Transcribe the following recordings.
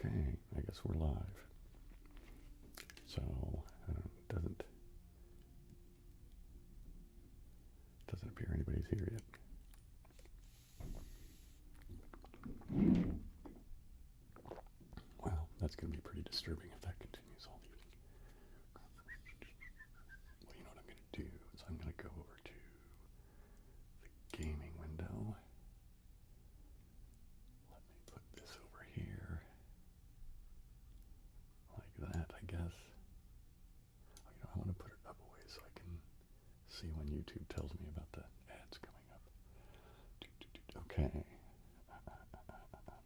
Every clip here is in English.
Okay, I guess we're live. So, doesn't appear anybody's here yet. Well, that's going to be pretty disturbing if that continues all evening. Well, you know what I'm going to do is I'm going to go over to the gaming window. Let me put this over here. Like that, I guess. Oh, you know, I want to put it up a way so I can see when YouTube tells me about the ads coming up. Okay.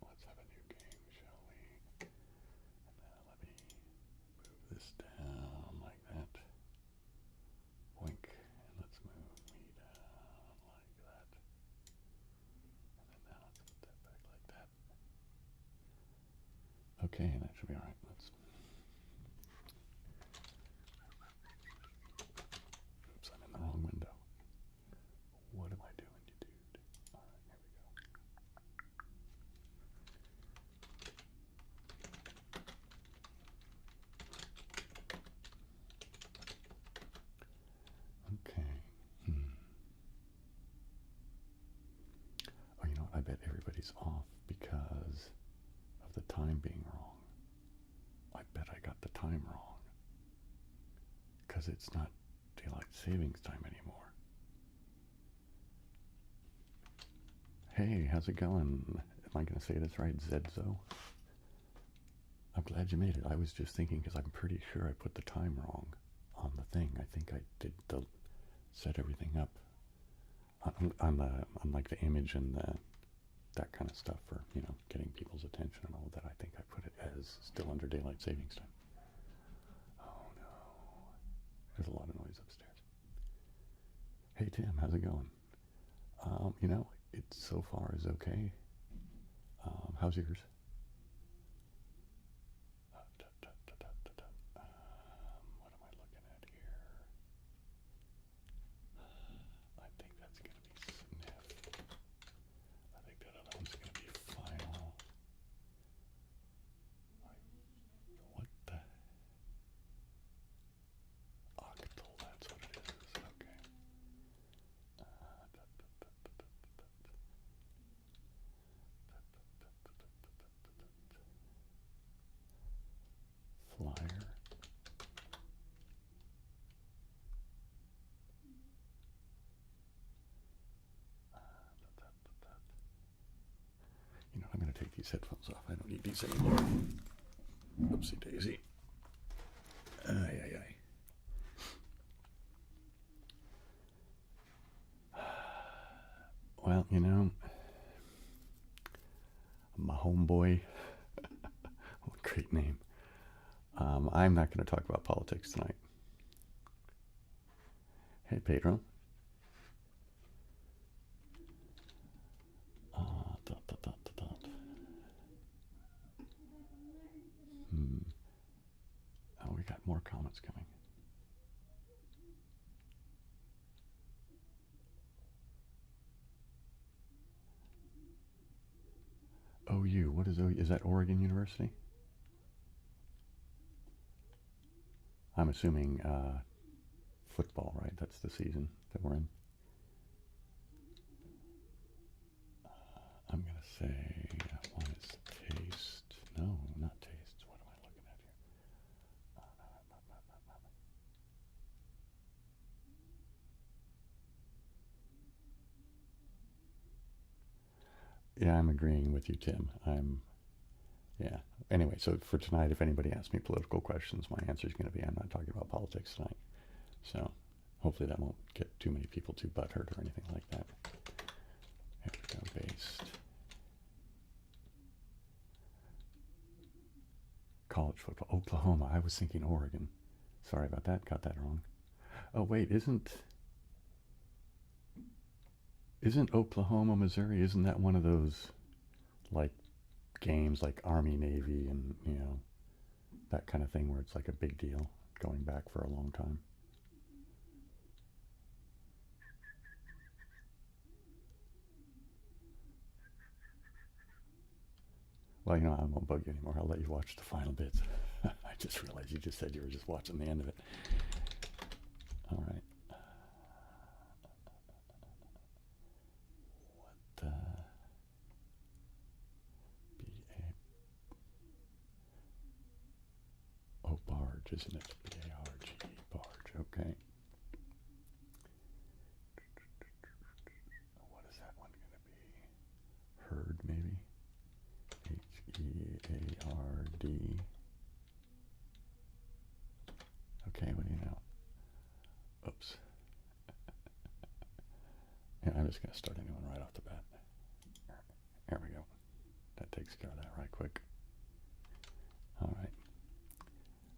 Let's have a new game, shall we? And then let me move this down like that. Boink. And let's move me down like that. And then now let's put that back like that. Okay, that should be alright. Oops, I'm in the wrong window. What am I doing, you dude? Alright, here we go. Okay. Oh, you know what? I bet everybody's off because of the time being wrong. I bet I got the time wrong. Because it's not daylight savings time anymore. Hey, how's it going? Am I going to say this right? Zedzo? I'm glad you made it. I was just thinking because I'm pretty sure I put the time wrong on the thing. I think I did set everything up on like the image and that kind of stuff for, you know, getting people's attention and all of that. I think I put it as still under daylight savings time. Oh no. There's a lot of noise upstairs. Hey Tim, how's it going? You know, it so far is okay. How's yours? What am I looking at here? I think that's going to be sniff. I think that other one's going to be final. What the? Octal, that's what it is. Okay. Flyer. You know, I'm going to take these headphones off. I don't need these anymore. Oopsie daisy. Ay, ay, ay. Well, you know, my homeboy, great name. I'm not going to talk about politics tonight. Hey, Pedro. Oh, we got more comments coming. OU, what is OU? Is that Oregon University? I'm assuming football, right? That's the season that we're in. I'm going to say one is taste. No, not taste. What am I looking at here? Yeah, I'm agreeing with you, Tim. Yeah. Anyway, so for tonight, if anybody asks me political questions, my answer is going to be I'm not talking about politics tonight. So hopefully that won't get too many people too butthurt or anything like that. There we go, based. College football, Oklahoma. I was thinking Oregon. Sorry about that, got that wrong. Oh wait, isn't Oklahoma, Missouri, isn't that one of those like games like Army, Navy, and you know, that kind of thing where it's like a big deal going back for a long time? Well, you know, I won't bug you anymore. I'll let you watch the final bits. I just realized you just said you were just watching the end of it. All right. What B-A... Oh, barge, isn't it? B-A-R-G-E, barge. Okay. What is that one going to be? Herd, maybe? H-E-A-R-D. Okay, what do you know? Oops. Yeah, I'm just going to start a new one right off the bat. There we go. That takes care of that right quick. All right.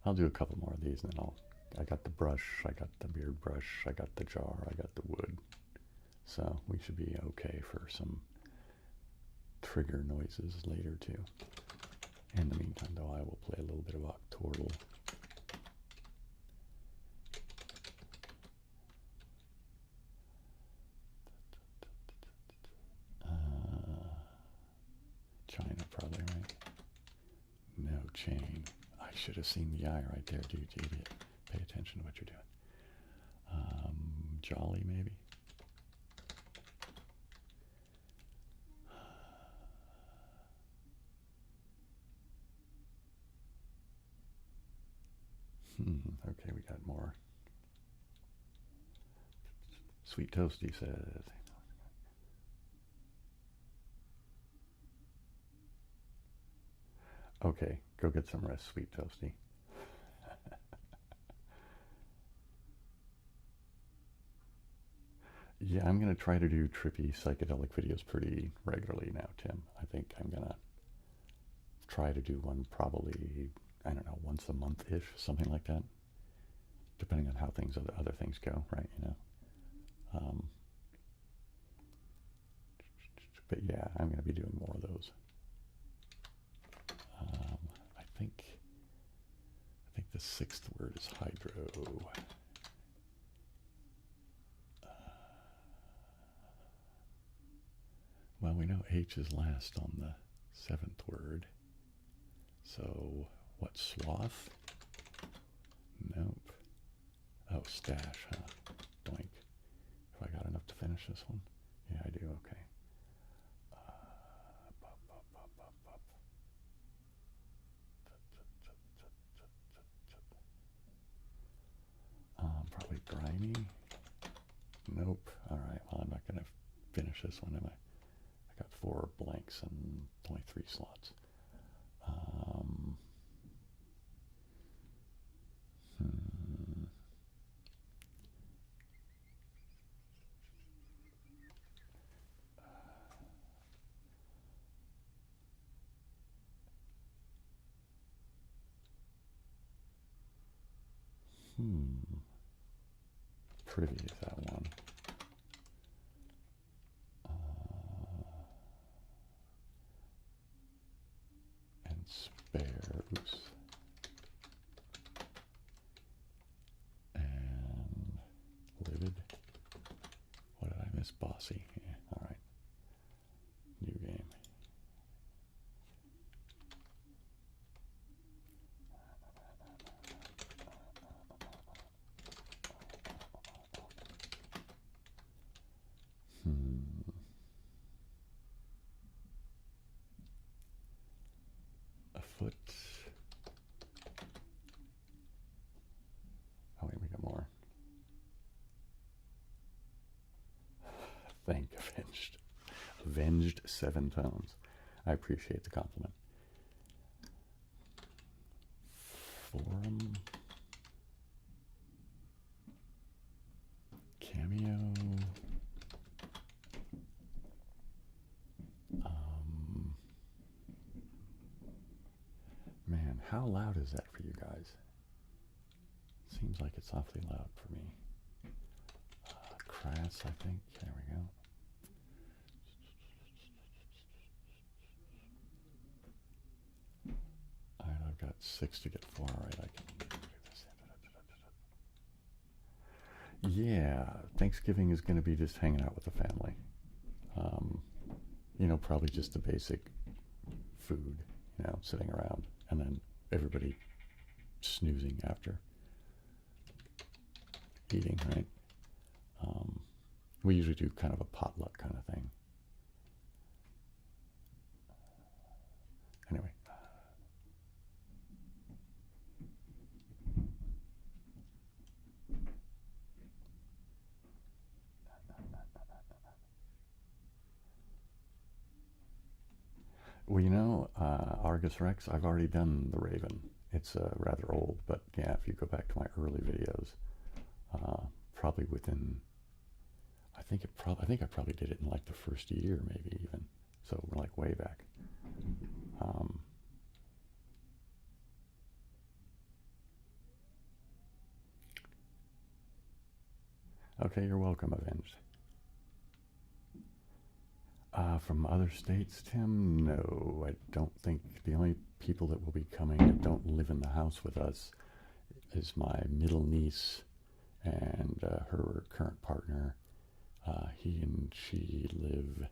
I'll do a couple more of these, and then I got the brush, I got the beard brush, I got the jar, I got the wood. So we should be okay for some trigger noises later too. In the meantime, though, I will play a little bit of octortle. China, probably, right? No chain. I should have seen the eye right there, dude, you idiot. Pay attention to what you're doing. Jolly, maybe? Okay, we got more. Sweet Toasty says. Okay, go get some rest, Sweet Toasty. Yeah, I'm going to try to do trippy psychedelic videos pretty regularly now, Tim. I think I'm going to try to do one probably, I don't know, once a month-ish, something like that. Depending on how other things go, right, you know. But yeah, I'm going to be doing more of those. I think the sixth word is hydro. Well, we know H is last on the seventh word. So, what, sloth? Nope. Oh, stash, huh? Doink. Have I got enough to finish this one? Yeah, I do, okay. Probably grimy. Nope. All right, well, I'm not going to finish this one, am I? I got 4 blanks and only 3 slots. Privy is that one. And spare, oops. And livid. What did I miss? Bossy. Yeah, all right. New game. A foot. Oh wait, we got more. Thank Avenged. Avenged 7 tones. I appreciate the compliment. Forum. Cameo. Man, how loud is that for you guys? Seems like it's awfully loud for me. Crass, I think. There we go. All right, I've got 6 to get 4. All right, I can do this. Yeah, Thanksgiving is going to be just hanging out with the family. You know, probably just the basic food. sitting around, and then everybody snoozing after eating, right? We usually do kind of a potluck kind of thing. Anyway. Well, Argus Rex, I've already done the Raven. It's rather old, but yeah, if you go back to my early videos, probably within, I think I probably did it in like the first year, maybe even. So we're like way back. Okay, you're welcome, Avenged. From other states, Tim? No, I don't think. The only people that will be coming that don't live in the house with us is my middle niece and her current partner. He and she live,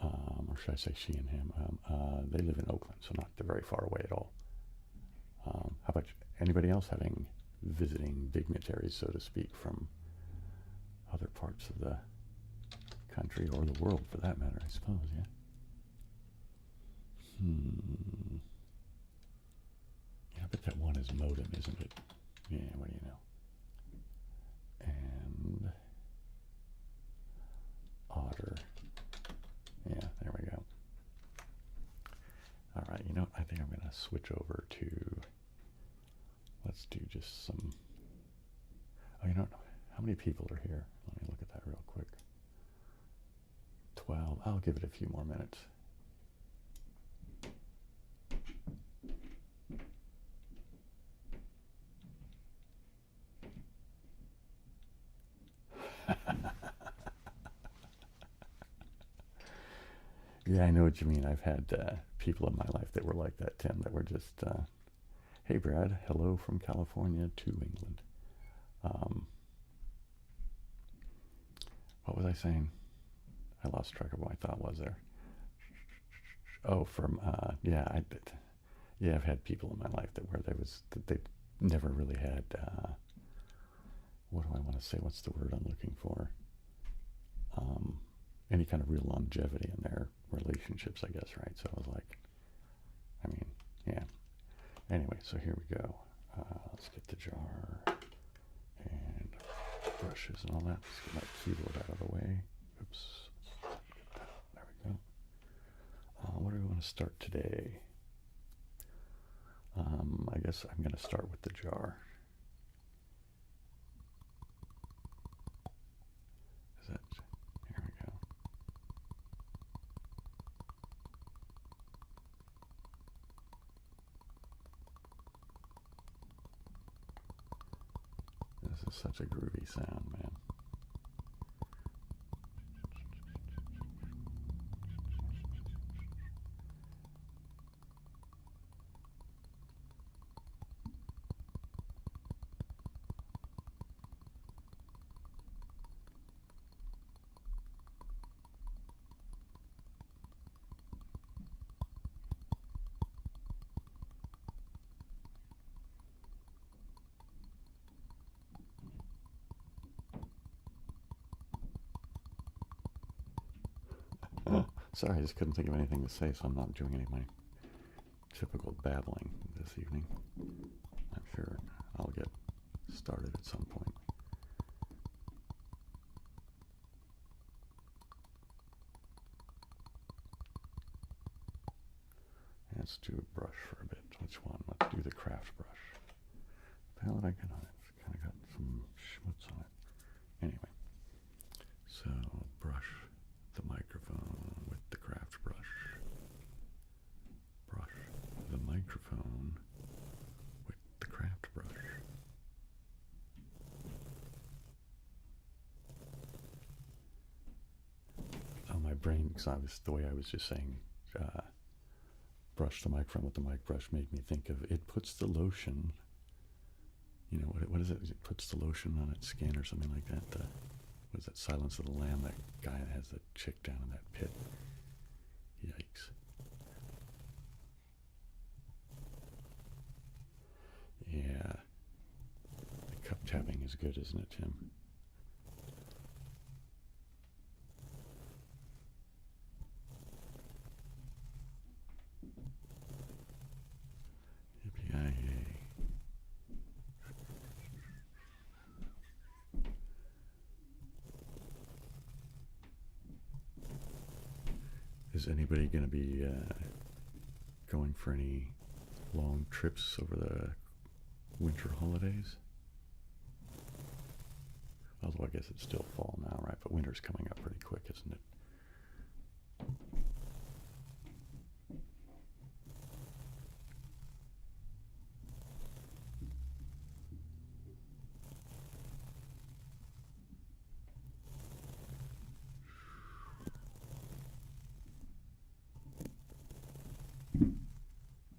or should I say she and him? They live in Oakland, so not very far away at all. How about anybody else having visiting dignitaries, so to speak, from other parts of the country or the world, for that matter, I suppose? Yeah. Yeah, I bet that one is modem, isn't it? Yeah. What do you know? And Otter. Yeah, there we go. All right. I think I'm going to switch over to. Let's do just some. Oh, how many people are here? Let me look at that real quick. 12. I'll give it a few more minutes. Yeah, I know what you mean. I've had people in my life that were like that, Tim, that were just, hey, Brad, hello from California to England. What was I saying? I lost track of what my thought was there. Oh, yeah, I've had people in my life that they never really had, what do I want to say? What's the word I'm looking for? Any kind of real longevity in their relationships, I guess, right? So I was like, yeah. Anyway, so here we go. Let's get the jar and brushes and all that. Let's get my keyboard out of the way. Oops. There we go. What do we want to start today? I guess I'm going to start with the jar. Here we go. This is such a groovy sound, man. Sorry, I just couldn't think of anything to say, so I'm not doing any of my typical babbling this evening. I'm sure I'll get started at some point. Let's do a brush for a bit. Which one? Let's do the craft brush. What the hell did I get on it? It's kind of got some schmutz on it. Anyway, so brush the microphone with the craft brush. Brush the microphone with the craft brush. Oh, my brain, because the way I was just saying, brush the microphone with the mic brush made me think of, it puts the lotion, what is it? It puts the lotion on its skin or something like that. What is that? Silence of the Lamb, that guy that has the chick down in that pit. Yikes. tapping is good, isn't it, Tim? Yippee-yi-yay. Is anybody going to be going for any long trips over the winter holidays? Although I guess it's still fall now, right? But winter's coming up pretty quick, isn't it?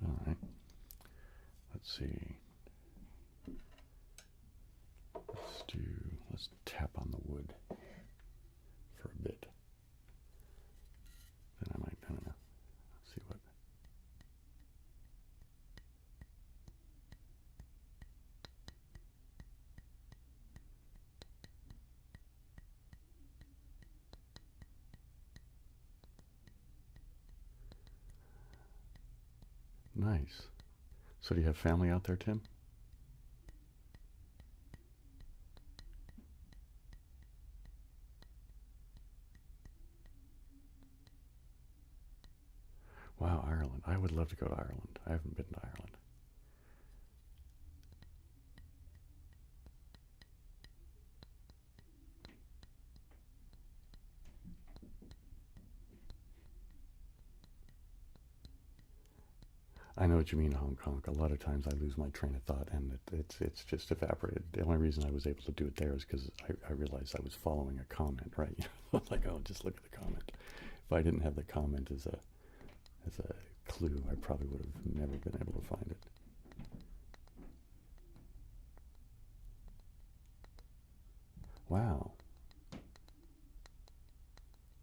All right. Let's see. Let's tap on the wood for a bit. Then I don't know. See what. Nice. So do you have family out there, Tim? Wow, Ireland. I would love to go to Ireland. I haven't been to Ireland. I know what you mean, Hong Kong. A lot of times I lose my train of thought and it's just evaporated. The only reason I was able to do it there is because I realized I was following a comment, right? Like, oh, just look at the comment. If I didn't have the comment as a clue, I probably would have never been able to find it. Wow.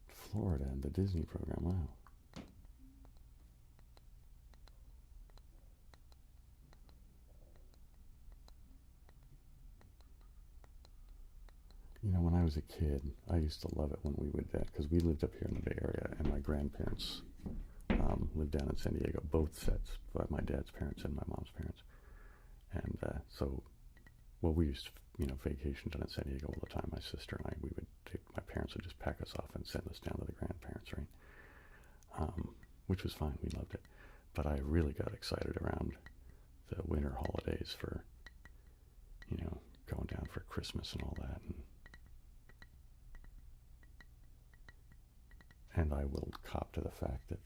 Florida and the Disney program, wow. You know, when I was a kid, I used to love it when we would, because we lived up here in the Bay Area, and my grandparents lived down in San Diego, both sets, but my dad's parents and my mom's parents. And well, we used to, vacation down in San Diego all the time. My sister and my parents would just pack us off and send us down to the grandparents, right? Which was fine, we loved it. But I really got excited around the winter holidays for, going down for Christmas and all that. And I will cop to the fact that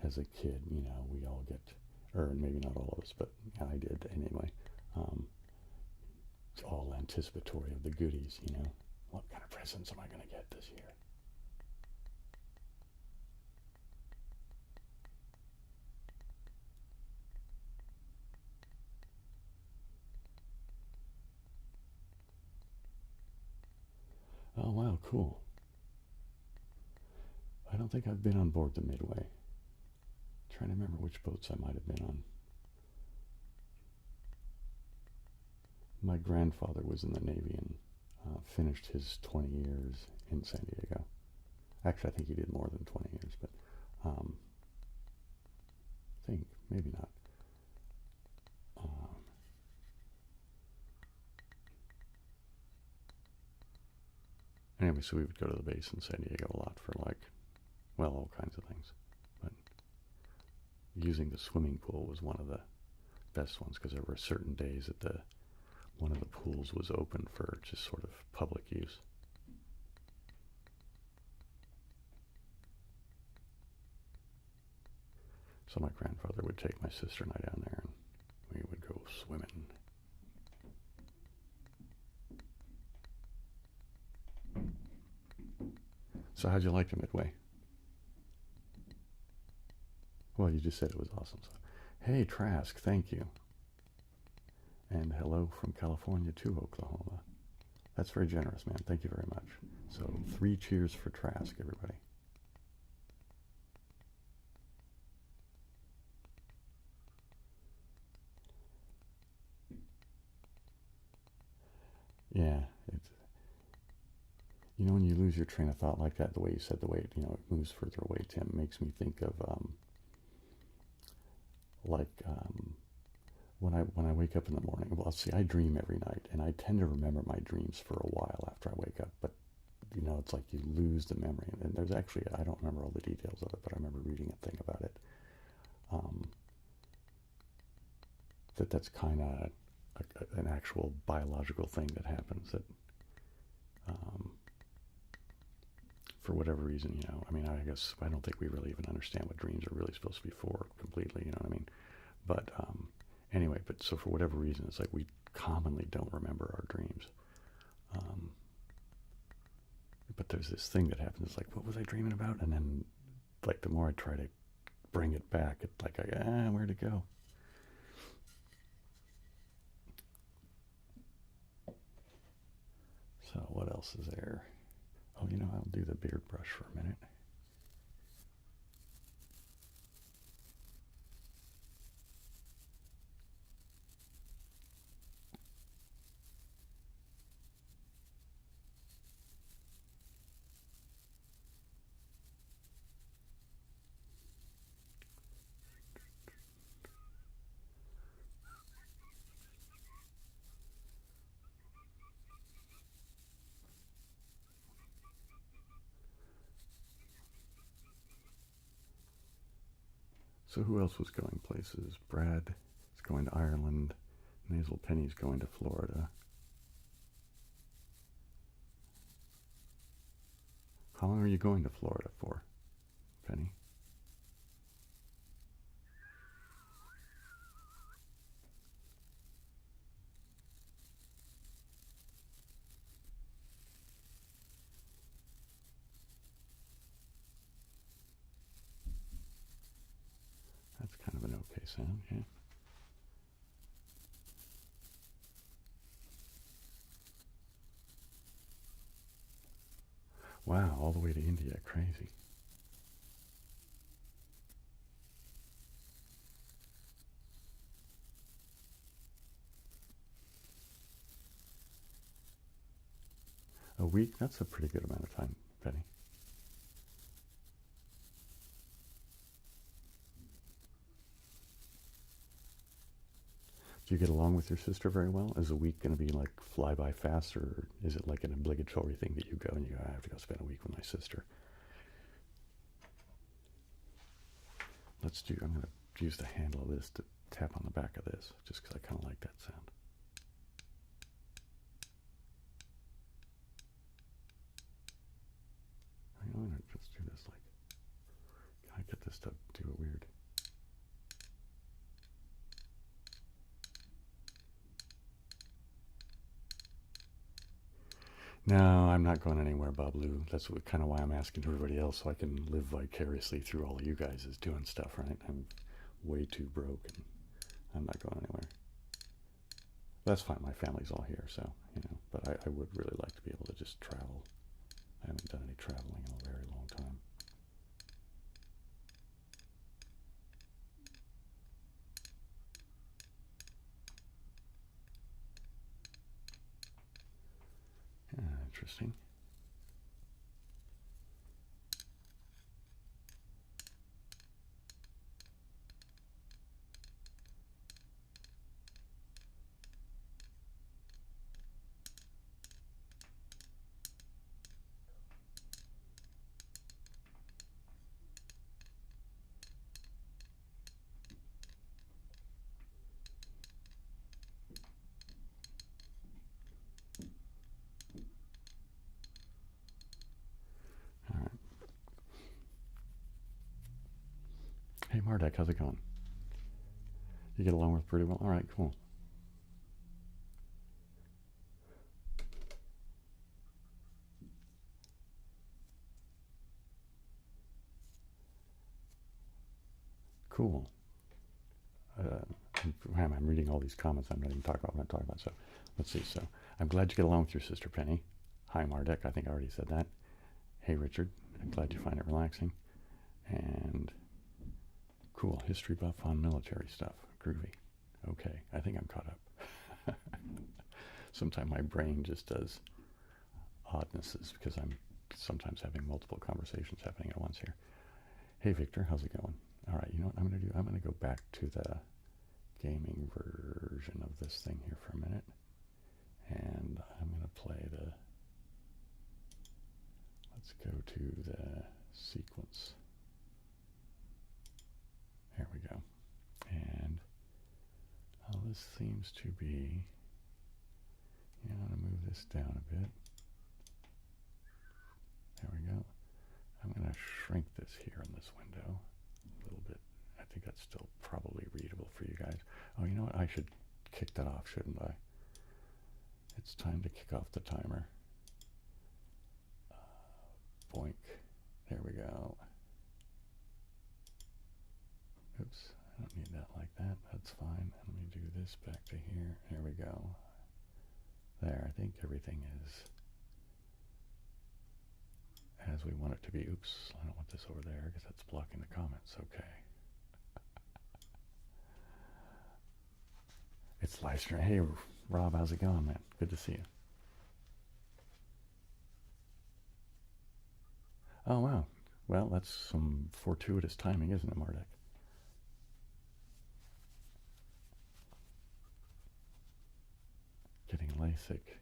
as a kid, we all get, or maybe not all of us, but I did anyway, it's all anticipatory of the goodies, What kind of presents am I going to get this year? Oh, wow, cool. I don't think I've been on board the Midway. I'm trying to remember which boats I might have been on. My grandfather was in the Navy and finished his 20 years in San Diego. Actually, I think he did more than 20 years, but I think maybe not. Anyway, so we would go to the base in San Diego a lot for all kinds of things. But using the swimming pool was one of the best ones because there were certain days that one of the pools was open for just sort of public use. So my grandfather would take my sister and I down there and we would go swimming. So how'd you like the Midway? Well, you just said it was awesome. So, hey, Trask, thank you. And hello from California to Oklahoma. That's very generous, man. Thank you very much. So 3 cheers for Trask, everybody. Yeah, it's, you know, when you lose your train of thought like that, the way you said the way it, you know, it moves further away, Tim, makes me think of like when I wake up in the morning. Well, see, I dream every night, and I tend to remember my dreams for a while after I wake up. But you know, it's like you lose the memory. And there's actually, I don't remember all the details of it, but I remember reading a thing about it. That's kind of an actual biological thing that happens. That for whatever reason, you know, I mean, I guess I don't think we really even understand what dreams are really supposed to be for completely. You know what I mean? But anyway, but so for whatever reason, it's like we commonly don't remember our dreams. But there's this thing that happens. It's like, what was I dreaming about? And then, like, the more I try to bring it back, it's like, where'd it go? So what else is there? Oh, you know, I'll do the beard brush for a minute. So who else was going places? Brad is going to Ireland. Nasal Penny's going to Florida. How long are you going to Florida for, Penny? That's kind of an okay sound, yeah. Wow, all the way to India, crazy. A week? That's a pretty good amount of time, Penny. Do you get along with your sister very well? Is a week going to be like fly by fast, or is it like an obligatory thing that you go and you go, I have to go spend a week with my sister? I'm going to use the handle of this to tap on the back of this, just because I kind of like that sound. I'm going to just do this like, can I get this to do it weird? No, I'm not going anywhere, Bablu. That's kind of why I'm asking everybody else, so I can live vicariously through all of you guys is doing stuff, right? I'm way too broke, and I'm not going anywhere. That's fine. My family's all here, so, you know, but I would really like to be able to just travel. I haven't done any traveling in a very long time. Interesting. All right. Hey, Mardek, how's it going? You get along with pretty well? All right, cool. Cool. I'm reading all these comments. I'm not even talking about what I'm talking about. So let's see. So I'm glad you get along with your sister, Penny. Hi, Mardek. I think I already said that. Hey, Richard. I'm glad you find it relaxing. And cool. History buff on military stuff. Groovy. Okay. I think I'm caught up. Sometimes my brain just does oddnesses because I'm sometimes having multiple conversations happening at once here. Hey Victor, how's it going? All right, you know what I'm going to do? I'm going to go back to the gaming version of this thing here for a minute. And I'm going to play the, let's go to the sequence. There we go. And this seems to be, I'm going to move this down a bit. There we go. I'm going to shrink this here in this window a little bit. I think that's still probably readable for you guys. Oh, you know what? I should kick that off, shouldn't I? It's time to kick off the timer. Boink. There we go. Oops. I don't need that like that. That's fine. Let me do this back to here. There we go. There. I think everything is as we want it to be. Oops. I don't want this over there because that's blocking the comments. Okay. It's live stream. Hey, Rob, how's it going, man? Good to see you. Oh, wow. Well, that's some fortuitous timing, isn't it, Mardek? Getting LASIK.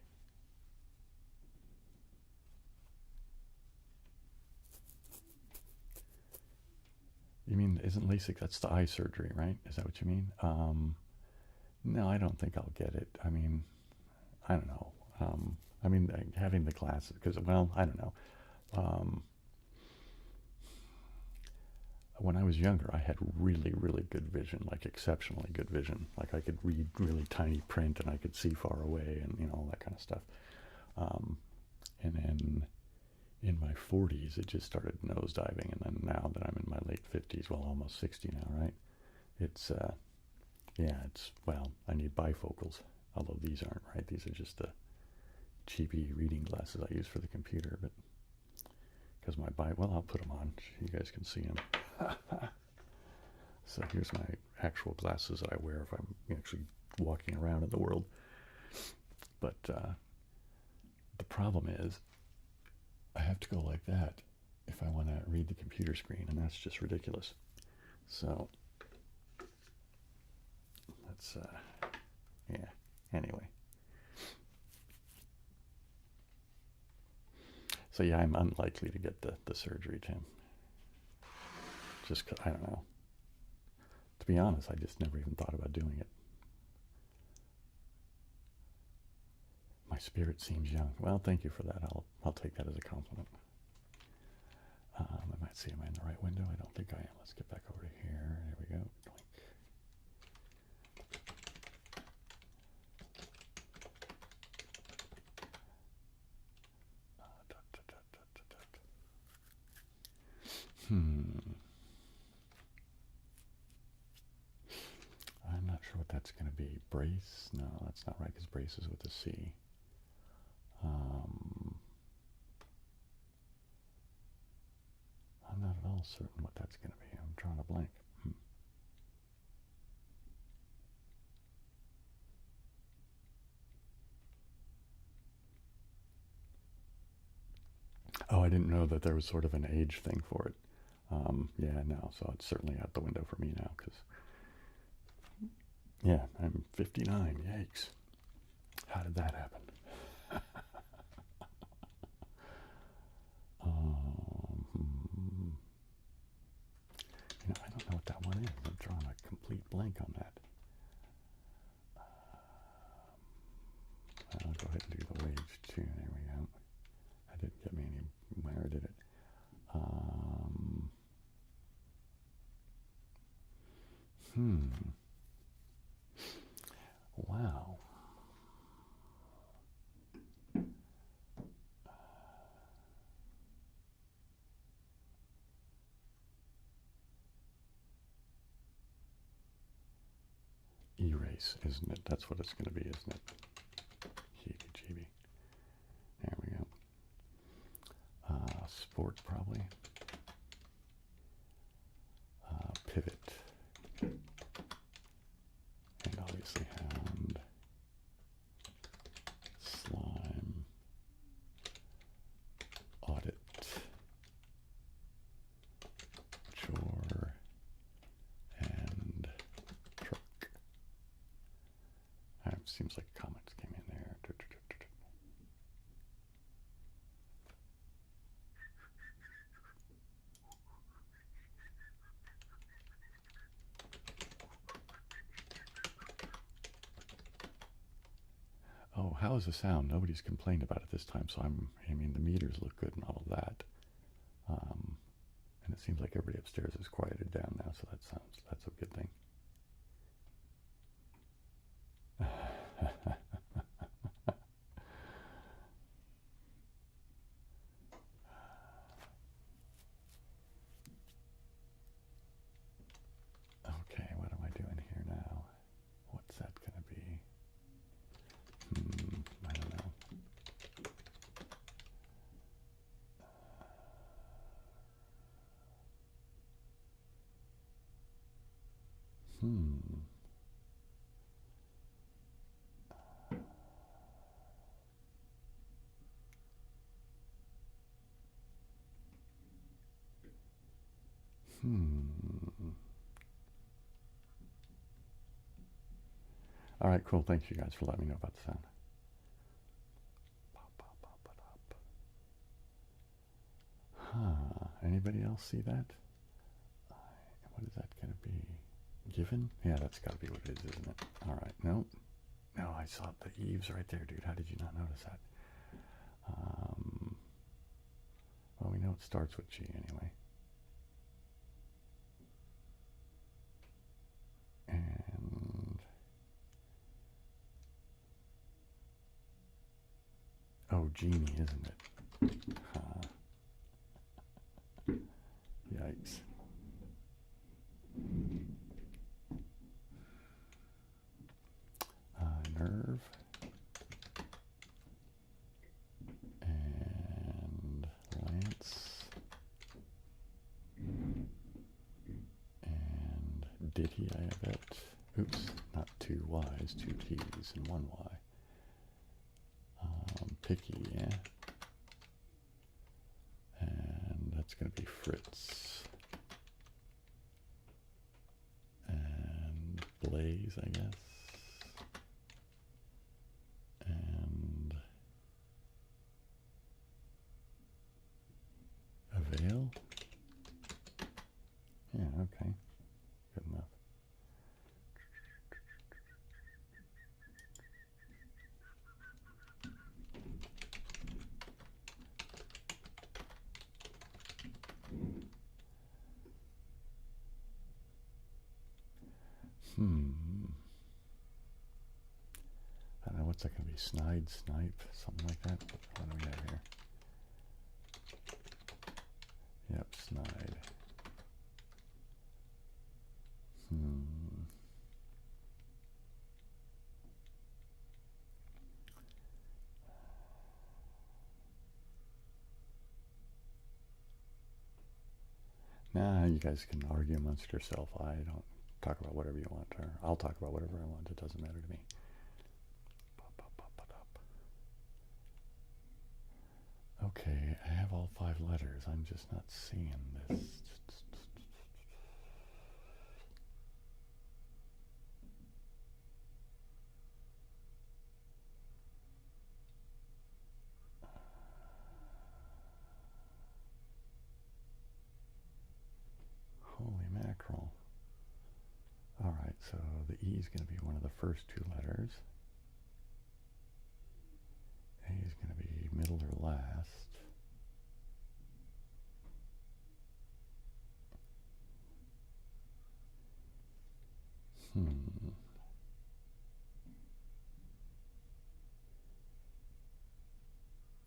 You mean, isn't LASIK, that's the eye surgery, right? Is that what you mean? No, I don't think I'll get it. I mean, I don't know. I mean, having the glasses, because, well, I don't know. When I was younger, I had really, really good vision, like exceptionally good vision. Like I could read really tiny print and I could see far away and, you know, all that kind of stuff. And then in my 40s, it just started nosediving. And then now that I'm in my late 50s, well, almost 60 now, right? It's, yeah, it's, well, I need bifocals, although these aren't, right? These are just the cheapy reading glasses I use for the computer, but because well, I'll put them on so you guys can see them. So here's my actual glasses that I wear if I'm actually walking around in the world. But the problem is I have to go like that if I want to read the computer screen, and that's just ridiculous. So that's, yeah, anyway. So yeah, I'm unlikely to get the surgery, Tim. Just 'cause, I don't know. To be honest, I just never even thought about doing it. My spirit seems young. Well, thank you for that. I'll take that as a compliment. I might see, am I in the right window? I don't think I am. Let's get back over to here. There we go. I'm not sure what that's going to be. Brace? No, that's not right because brace is with a C. I'm not at all certain what that's going to be. I'm drawing a blank. Oh, I didn't know that there was sort of an age thing for it. Yeah, no, so it's certainly out the window for me now because, yeah, I'm 59. Yikes. How did that happen? You know, I don't know what that one is. I'm drawing a complete blank on that. I'll go ahead and do the wage too. There we go. That didn't get me anywhere, did it? Wow. Erase, isn't it? That's what it's going to be, isn't it? Heebie-jeebie. There we go. Sport, probably. Pivot. And obviously hound. seems like comments came in there. Oh, how is the sound? Nobody's complained about it this time, so I mean, the meters look good and all of that. And it seems like everybody upstairs is quieted down now, so that's a good thing. Okay, what am I doing here now? What's that going to be? I don't know. All right, cool. Thanks, you guys, for letting me know about the sound. Anybody else see that? What is that going to be? Given? Yeah, that's got to be what it is, isn't it? All right. Nope. No, I saw the eaves right there, dude. How did you not notice that? Well, we know it starts with G anyway. And oh, genie, isn't it? Yikes. Nerve. And Lance. And Ditty, I bet. Oops, not 2 Y's, 2 T's, and 1 Y. Picky, yeah. And that's going to be Fritz. And Blaze, I guess. And Avail? Yeah, okay. Good enough. I don't know, what's that going to be? Snide, Snipe, something like that? What do we have here? Yep, Snide. Nah, you guys can argue amongst yourself. I don't talk about whatever you want, or I'll talk about whatever I want. It doesn't matter to me. Okay, I have all 5 letters. I'm just not seeing this. Holy mackerel. All right, so the E is going to be one of the first 2 letters. A is going to be middle or last.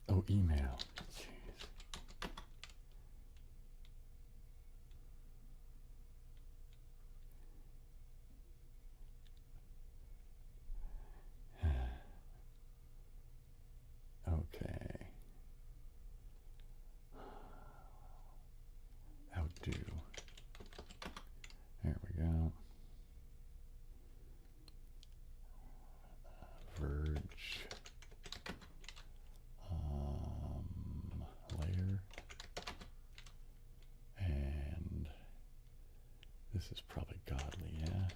Oh, email. Jeez. Okay. Outdo. There we go. Verge. Layer. And this is probably godly, yeah.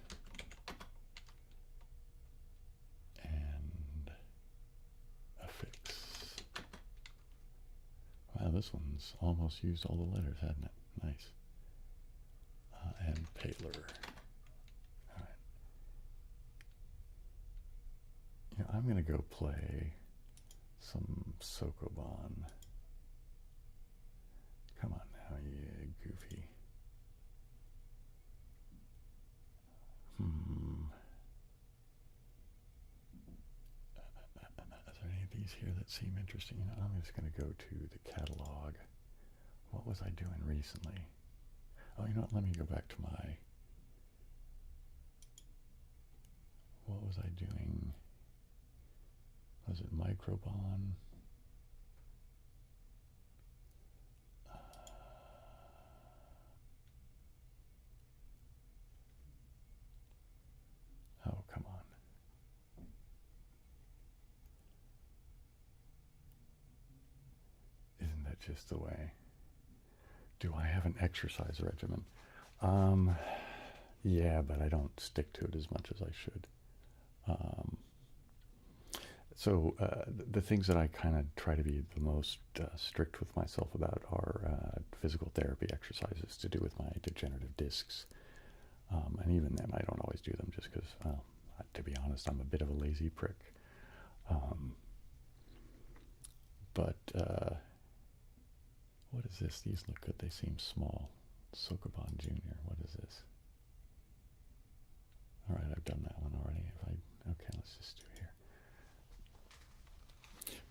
And this one's almost used all the letters, hadn't it? Nice. And paler. All right. Yeah, I'm going to go play some Sokoban. Come on now, you goofy. Is there any of these here that seem interesting? You know, I'm just going to go to the catalog. What was I doing recently? Oh, you know what? Let me go back to my... What was I doing? Was it Microbon? Oh, come on. Isn't that just the way? Do I have an exercise regimen? Yeah, but I don't stick to it as much as I should. So the things that I kind of try to be the most strict with myself about are physical therapy exercises to do with my degenerative discs. And even then, I don't always do them just because, well, to be honest, I'm a bit of a lazy prick. But what is this? These look good. They seem small. Sokoban Jr. What is this? All right, I've done that one already. Okay, let's just do here.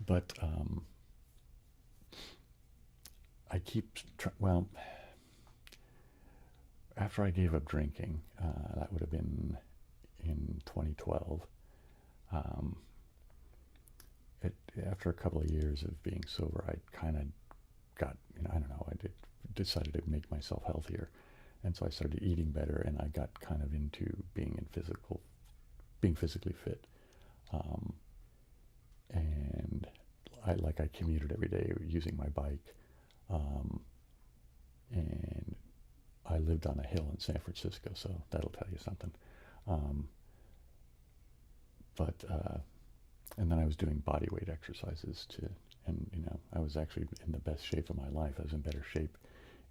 But I keep, well, after I gave up drinking, that would have been in 2012, after a couple of years of being sober, I kind of got, I don't know, decided to make myself healthier. And so I started eating better, and I got kind of into being physically fit. And I commuted every day using my bike. And I lived on a hill in San Francisco, so that'll tell you something. And then I was doing body weight exercises and I was actually in the best shape of my life. I was in better shape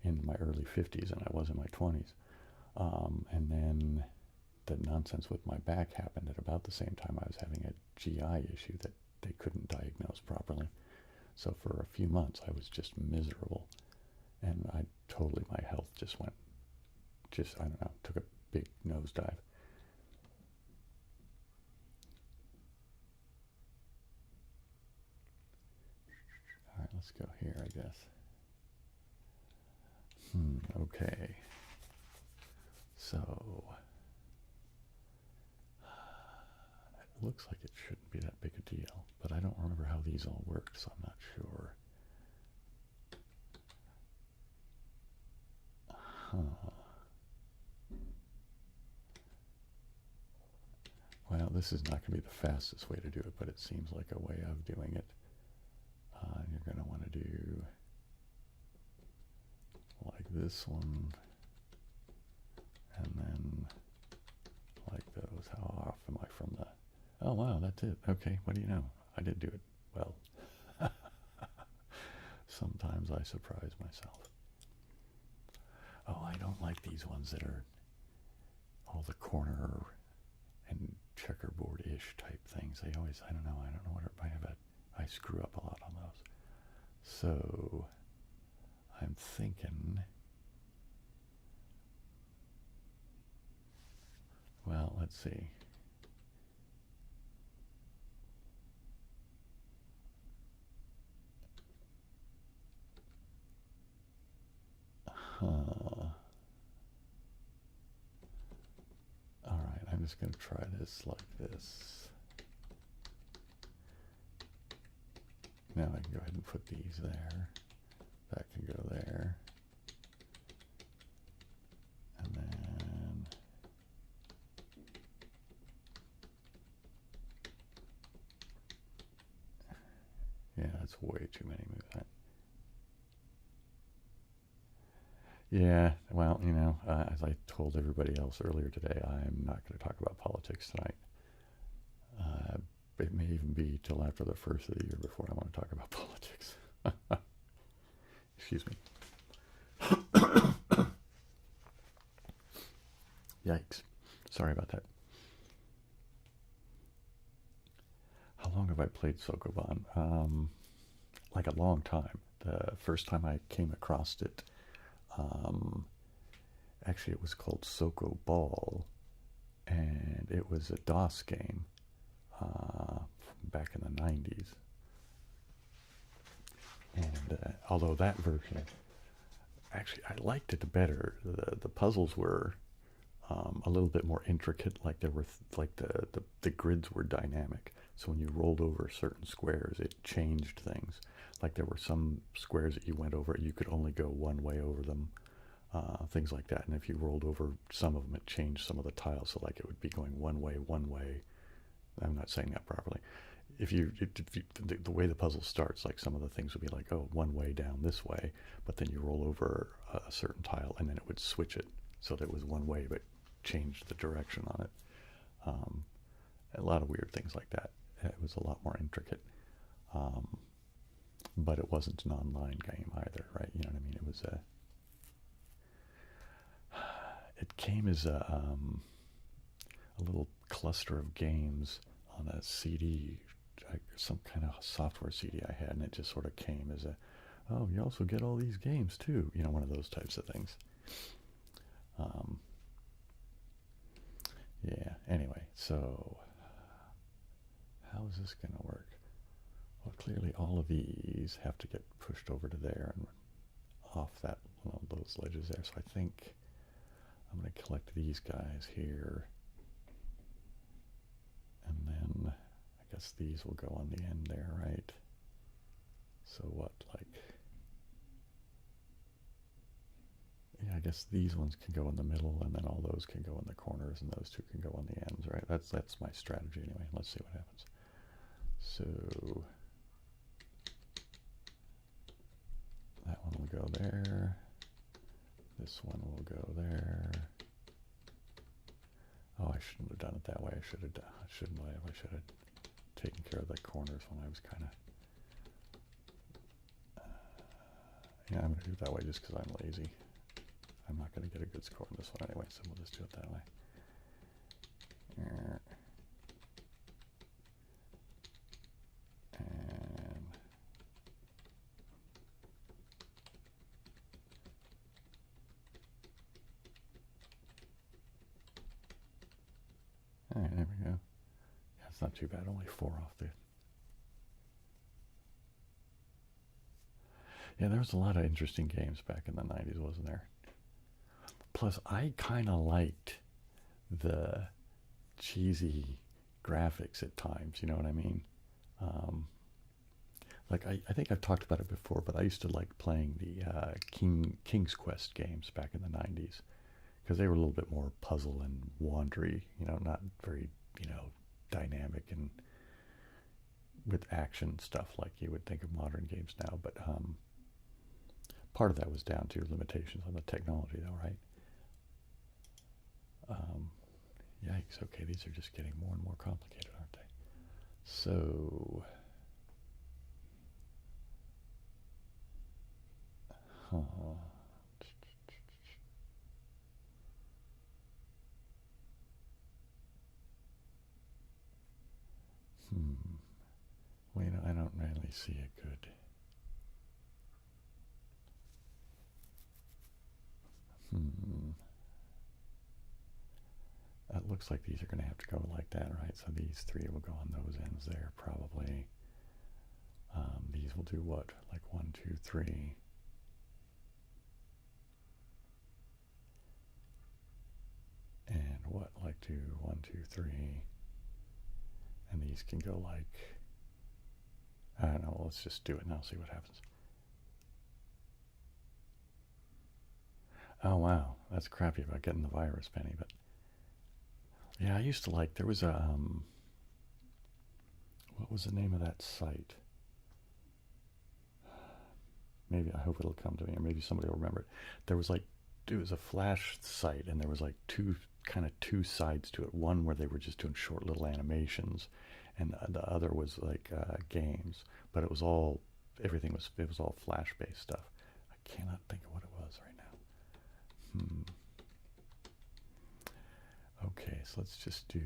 in my early 50s than I was in my 20s. And then the nonsense with my back happened at about the same time I was having a GI issue that they couldn't diagnose properly. So for a few months I was just miserable, and my health just went, I don't know, took a big nosedive. All right, let's go here, I guess. Okay. So, it looks like it shouldn't be that big a deal, but I don't remember how these all work, so I'm not sure. Well, this is not going to be the fastest way to do it, but it seems like a way of doing it. And you're going to want to do like this one, and then like those. How off am I from the... Oh, wow, that's it. Okay, what do you know? I did do it well. Sometimes I surprise myself. Oh, I don't like these ones that are all the corner and checkerboard-ish type things. They always, I don't know what I have. I screw up a lot on those. So I'm thinking, well, let's see. All right, I'm just going to try this like this. Now I can go ahead and put these there. That can go there. And then yeah, that's way too many moves. Yeah, well, as I told everybody else earlier today, I'm not going to talk about politics tonight. It may even be till after the first of the year before I want to talk about politics. Excuse me. Yikes. Sorry about that. How long have I played Sokoban? Like a long time. The first time I came across it, actually it was called Soko Ball, and it was a DOS game back in the 90s. And although that version, actually I liked it better. The puzzles were a little bit more intricate, like there were the grids were dynamic. So when you rolled over certain squares, it changed things. Like there were some squares that you went over, you could only go one way over them, things like that. And if you rolled over some of them, it changed some of the tiles. So like it would be going one way. I'm not saying that properly. The way the puzzle starts, like some of the things would be like, oh, one way down this way, but then you roll over a certain tile and then it would switch it so that it was one way, but changed the direction on it. A lot of weird things like that. It was a lot more intricate. But it wasn't an online game either, right? You know what I mean? It was it came as a little cluster of games on a CD, some kind of software CD I had, and it just sort of came as a, oh, you also get all these games too, you know, one of those types of things. Yeah, anyway, so how is this going to work? Well, clearly all of these have to get pushed over to there and off that, those ledges there. So I think I'm going to collect these guys here. And then I guess these will go on the end there, right? So what, like, yeah, I guess these ones can go in the middle, and then all those can go in the corners, and those two can go on the ends, right? That's my strategy anyway. Let's see what happens. So that one will go there. This one will go there. Oh, I shouldn't have done it that way. I should have taken care of the corners when I was kind of. Yeah, I'm going to do it that way just because I'm lazy. I'm not going to get a good score on this one anyway, so we'll just do it that way. And all right, there we go. Yeah, it's not too bad. Only 4 off the. Yeah, there was a lot of interesting games back in the 90s, wasn't there? Plus, I kind of liked the cheesy graphics at times, you know what I mean? Like, I think I've talked about it before, but I used to like playing the King's Quest games back in the 90s, because they were a little bit more puzzle and wandery, you know, not very, you know, dynamic and with action stuff like you would think of modern games now. But part of that was down to limitations on the technology, though, right? Yikes, okay, these are just getting more and more complicated, aren't they? So, well, you know, I don't really see a good. It looks like these are going to have to go like that, right? So these 3 will go on those ends there, probably. These will do what? Like 1, 2, 3. And what? Like 2, 1, 2, 3. And these can go like, I don't know, well, let's just do it now, see what happens. Oh, wow, that's crappy about getting the virus, Penny, but yeah, I used to like, there was a, what was the name of that site? Maybe, I hope it'll come to me, or maybe somebody will remember it. There was like, it was a Flash site, and there was like two sides to it. One where they were just doing short little animations, and the other was like games. But it was all, it was all Flash-based stuff. I cannot think of what it was right now. Okay, so let's just do...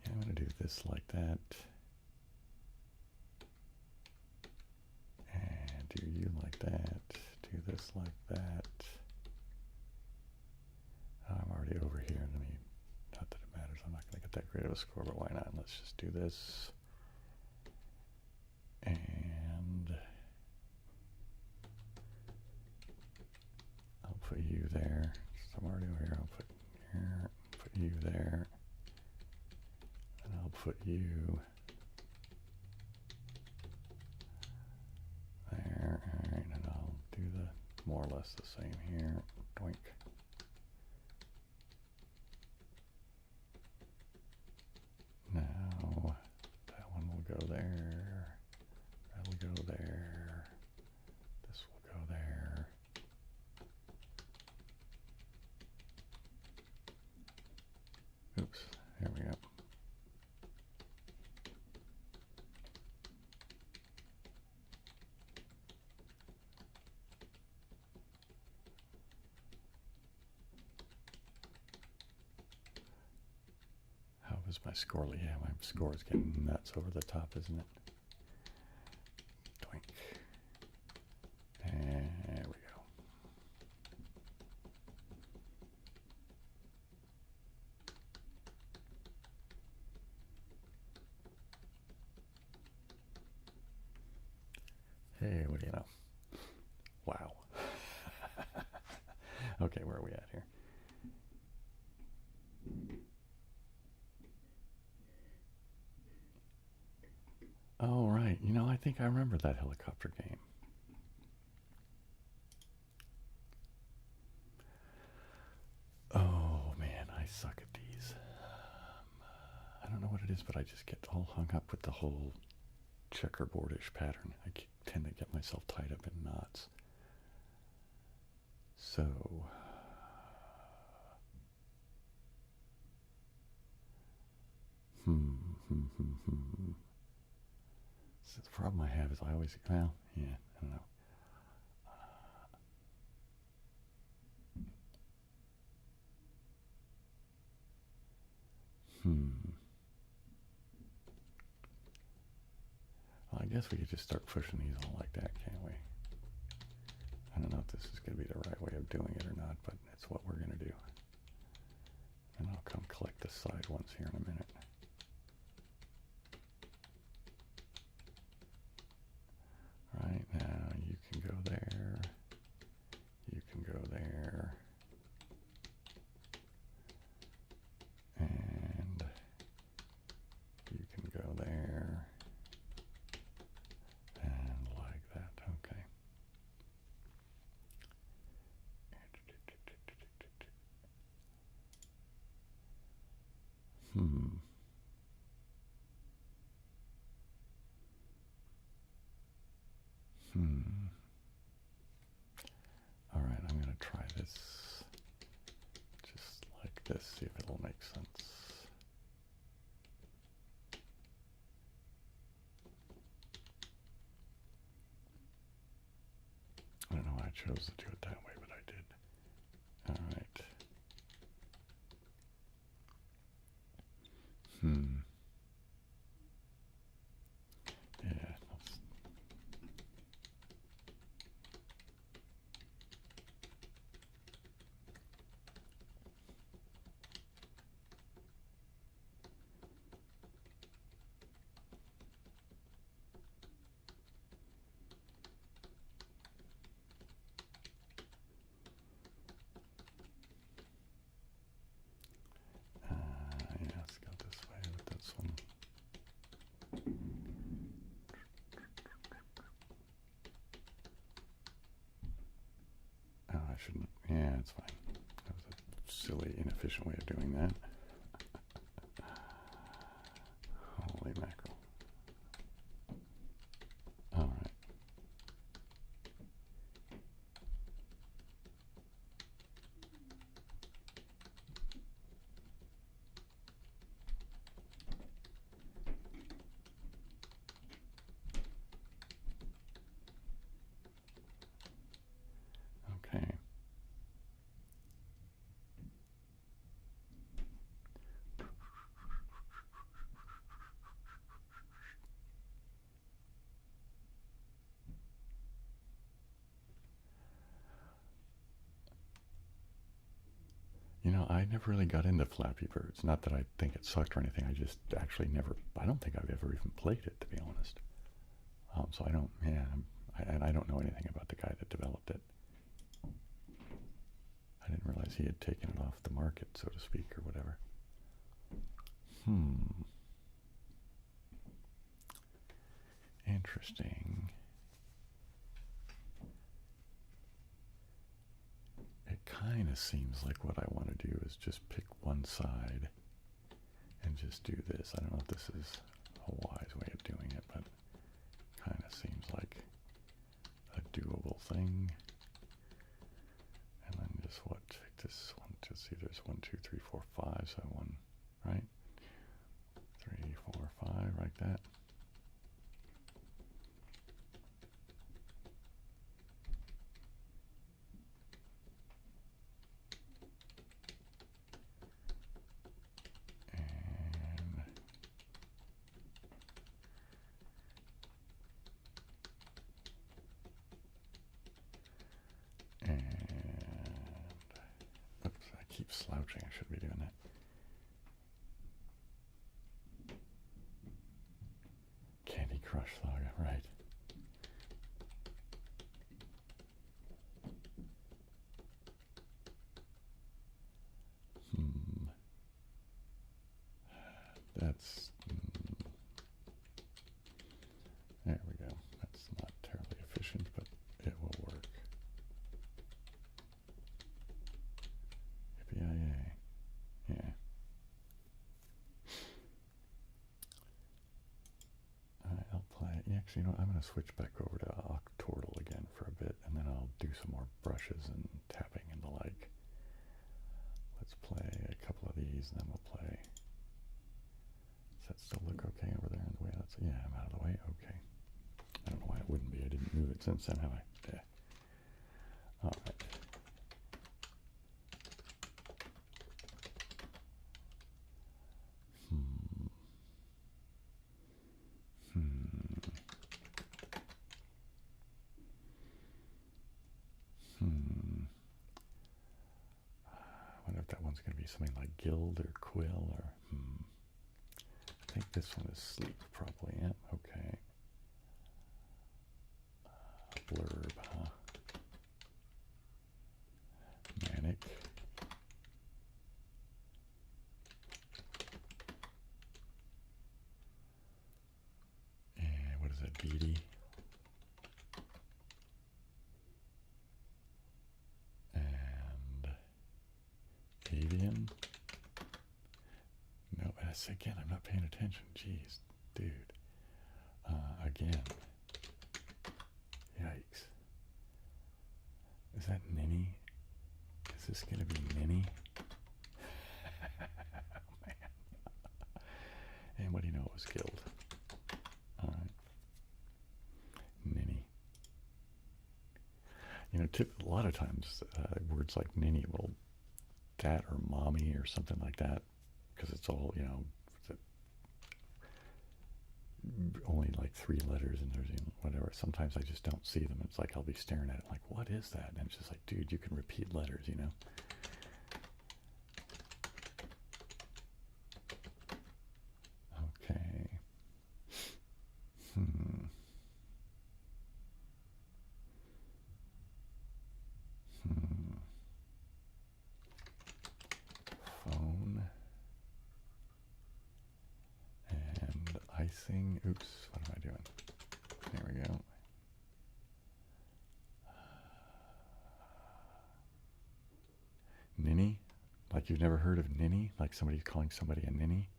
Yeah, I'm going to do this like that. And do you like that. Do this like that. I'm already over here. Let me, not that it matters. I'm not going to get that great of a score, but why not? Let's just do this. And I'll put you there. So I'm already over here. I'll put here, put you there. And I'll put you there. All right, and I'll do the more or less the same here. Doink. Now that one will go there. That'll go there. This will go there. Oops, here we go. How is my score? Yeah, my score is getting nuts over the top, isn't it? Doink. And there we go. Hey, what do you know? Wow. Okay, where are we at here? Oh, right. You know, I think I remember that helicopter game. Oh, man, I suck at these. I don't know what it is, but I just get all hung up with the whole checkerboardish pattern. I tend to get myself tied up in knots. So... So the problem I have is I always, well, yeah, I don't know. Well, I guess we could just start pushing these all like that, can't we? I don't know if this is going to be the right way of doing it or not, but it's what we're going to do. And I'll come collect the side ones here in a minute. Right now, you can go there. You can go there. And you can go there. And like that, okay. All right, I'm going to try this just like this, see if it'll make sense. I don't know why I chose to do it that way, but I did. All right. Yeah. Yeah, let's go this way with this one. Oh, I shouldn't. Yeah, it's fine. That was a silly, inefficient way of doing that. Holy mackerel. All right. I never really got into Flappy Birds. Not that I think it sucked or anything. I just actually never, I don't think I've ever even played it, to be honest. So I don't, yeah, and I don't know anything about the guy that developed it. I didn't realize he had taken it off the market, so to speak, or whatever. Interesting. It kind of seems like what I want to do is just pick one side and just do this. I don't know if this is a wise way of doing it, but it kind of seems like a doable thing. And then just what? Take this one to see. There's 1, 2, 3, 4, 5. So 1, right? 3, 4, 5, like that. Keep slouching, I should be doing that. Candy Crush Saga, right. That's, there we go. That's not terribly efficient, but it will work. Yeah. I'll play. Actually, you know, I'm going to switch back over to Octortle again for a bit, and then I'll do some more brushes and tapping and the like. Let's play a couple of these, and then we'll play. Does that still look okay over there in the way? That's, yeah, I'm out of the way. Okay. I don't know why it wouldn't be. I didn't move it since then, have I? Yeah. All right. I wonder if that one's going to be something like Guild or Quill or I think this one is Sleep, probably. Yeah, okay. Blurb, huh? Manic. And what is that, Beady? And Avian. No, again, I'm not paying attention. Jeez, dude. Again. Yikes. Is that Ninny? Is this going to be Ninny? Oh, man. And what do you know? It was Guild. All right. Ninny. You know, a lot of times words like Ninny will, that or mommy or something like that, because it's all, you know, only like 3 letters and there's, you know, whatever. Sometimes I just don't see them. It's like I'll be staring at it like, what is that? And it's just like, dude, you can repeat letters, you know. Okay. Phone. And icing. Oops, what am I doing? There we go. Ninny? Like you've never heard of Ninny? Like somebody calling somebody a Ninny?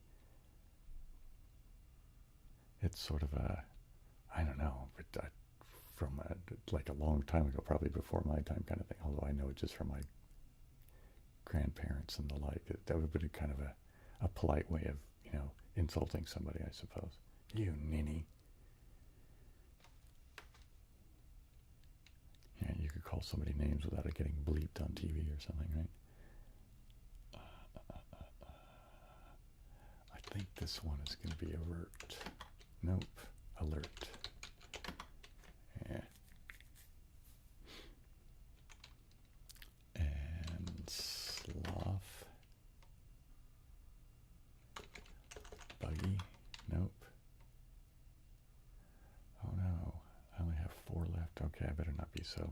It's sort of a, I don't know, but from like a long time ago, probably before my time kind of thing, although I know it just from my grandparents and the like. That would have been kind of a polite way of, you know, insulting somebody, I suppose. You ninny. Yeah, you could call somebody names without it getting bleeped on TV or something, right? I think this one is going to be alert. Nope, alert. Yeah. And sloth. Okay, I better not be so.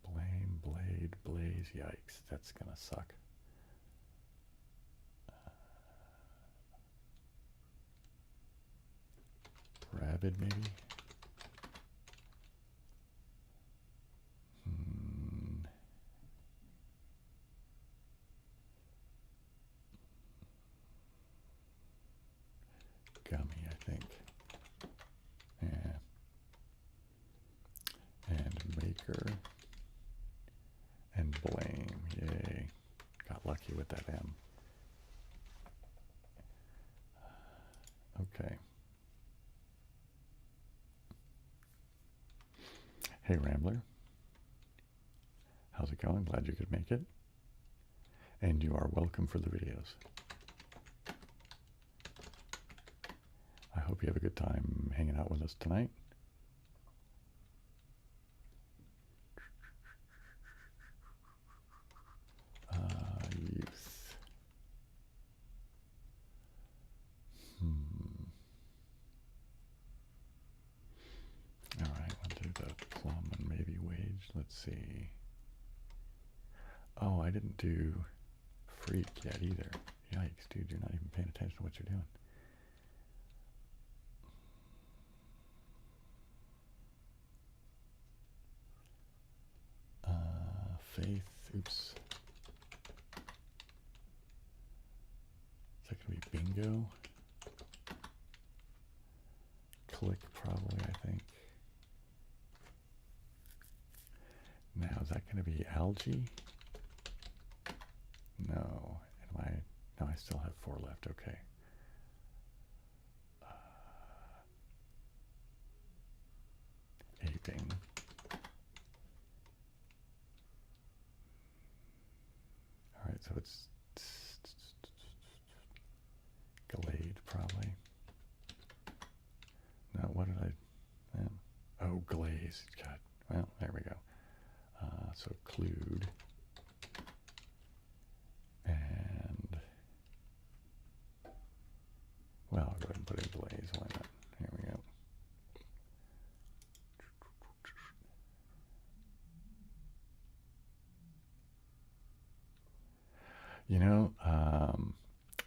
Blame, blade, blaze, yikes, that's gonna suck. Rabid, maybe? Gummy, I think. Yeah. And maker. And blame, yay. Got lucky with that M. Okay. Hey Rambler. How's it going? Glad you could make it. And you are welcome for the videos. I hope you have a good time hanging out with us tonight. Youth. All right, we'll do the plum and maybe wage. Let's see. Oh, I didn't do freak yet either. Yikes, dude, you're not even paying attention to what you're doing. Faith, oops. Is that going to be bingo? Click, probably, I think. Now, is that going to be algae? No. No, I still have 4 left, okay. Aping. All right, so it's Glade, probably. No, what did I... oh, glaze. God. Well, there we go. So clued. And... well, I'll go ahead and put in glaze. Why not? Here we go. You know,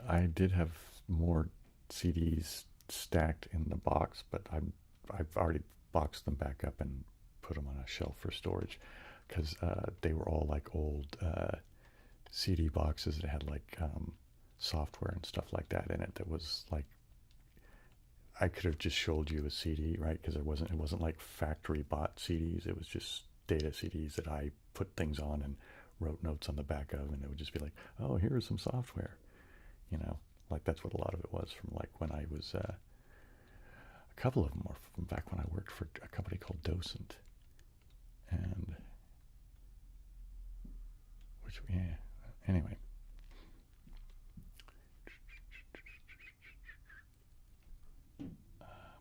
I did have more CDs stacked in the box, but I've already boxed them back up and put them on a shelf for storage, because they were all like old CD boxes that had like software and stuff like that in it. That was like, I could have just showed you a CD, right? Because it wasn't like factory bought CDs. It was just data CDs that I put things on and wrote notes on the back of, and it would just be like, oh, here's some software, you know, like that's what a lot of it was from like when I was, a couple of them were from back when I worked for a company called Docent, and which, yeah, anyway.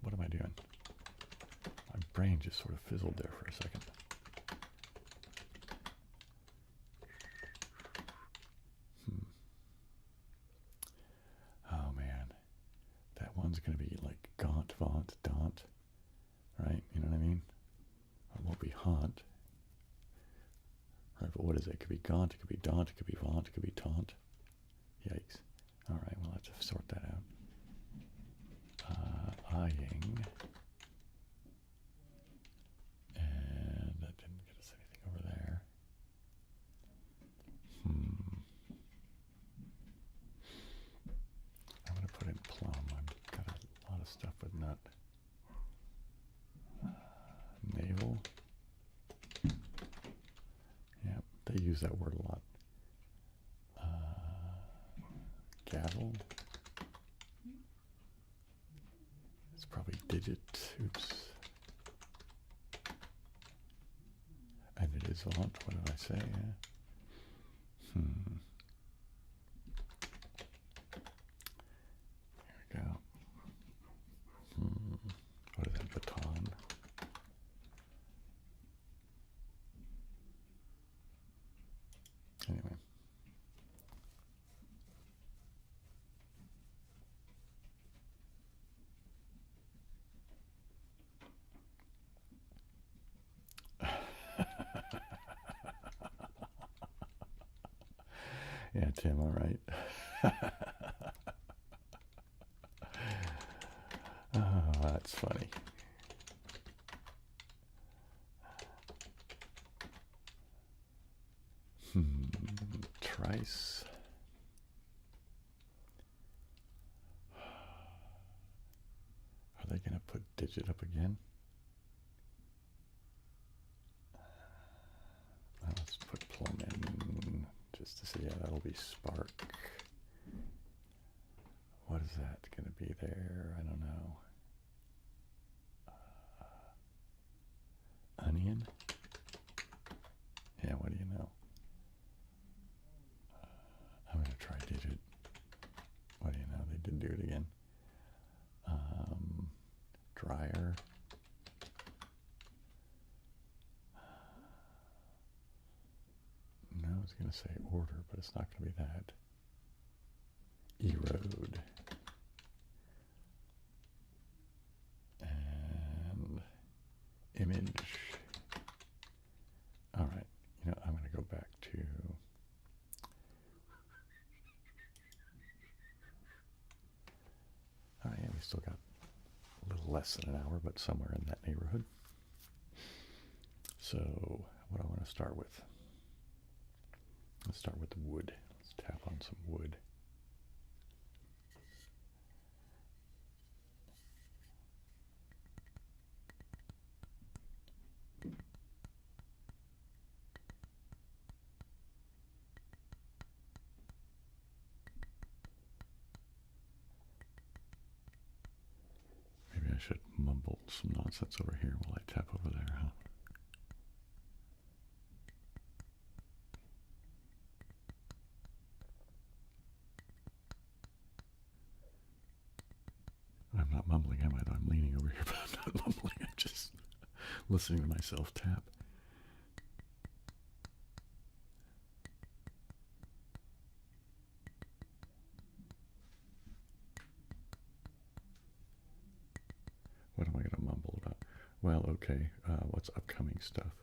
What am I doing? My brain just sort of fizzled there for a second. Oh man, that one's going to be like gaunt, vaunt, daunt, right? You know what I mean? It won't be haunt, right? But what is it? It could be gaunt, it could be daunt, it could be vaunt, it could be taunt. Yikes. All right, we'll have to sort that out. Eyeing. And that didn't get us anything over there. I'm going to put in plum. I've got a lot of stuff with nut. Navel. Yep, they use that word a lot. Gavel. It's probably digit. Oops. And it is vaunt. What did I say? Yeah. Here we go. What is that? Baton. Anyway. Yeah, Tim, all right. Oh, that's funny. Trice. Are they going to put digit up again? Well, let's put plumb in just to see. Yeah, that'll be spark. What is that going to be there? I don't know. Onion? Yeah, what do you know? I'm going to try digit. What do you know? They did do it again. Dryer. No, I was going to say order, but it's not going to be that. Erode. And image. All right, you know, I'm going to go back to oh yeah, we still got a little less than an hour, but somewhere in that neighborhood. So what I want to start with, let's start with the wood. Let's tap on some wood. Maybe I should mumble some nonsense over here while I tap over there, huh? I'm not mumbling, am I? Though I'm leaning over here, but I'm not mumbling. I'm just listening to myself tap. What am I going to mumble about? Well, okay, what's upcoming stuff?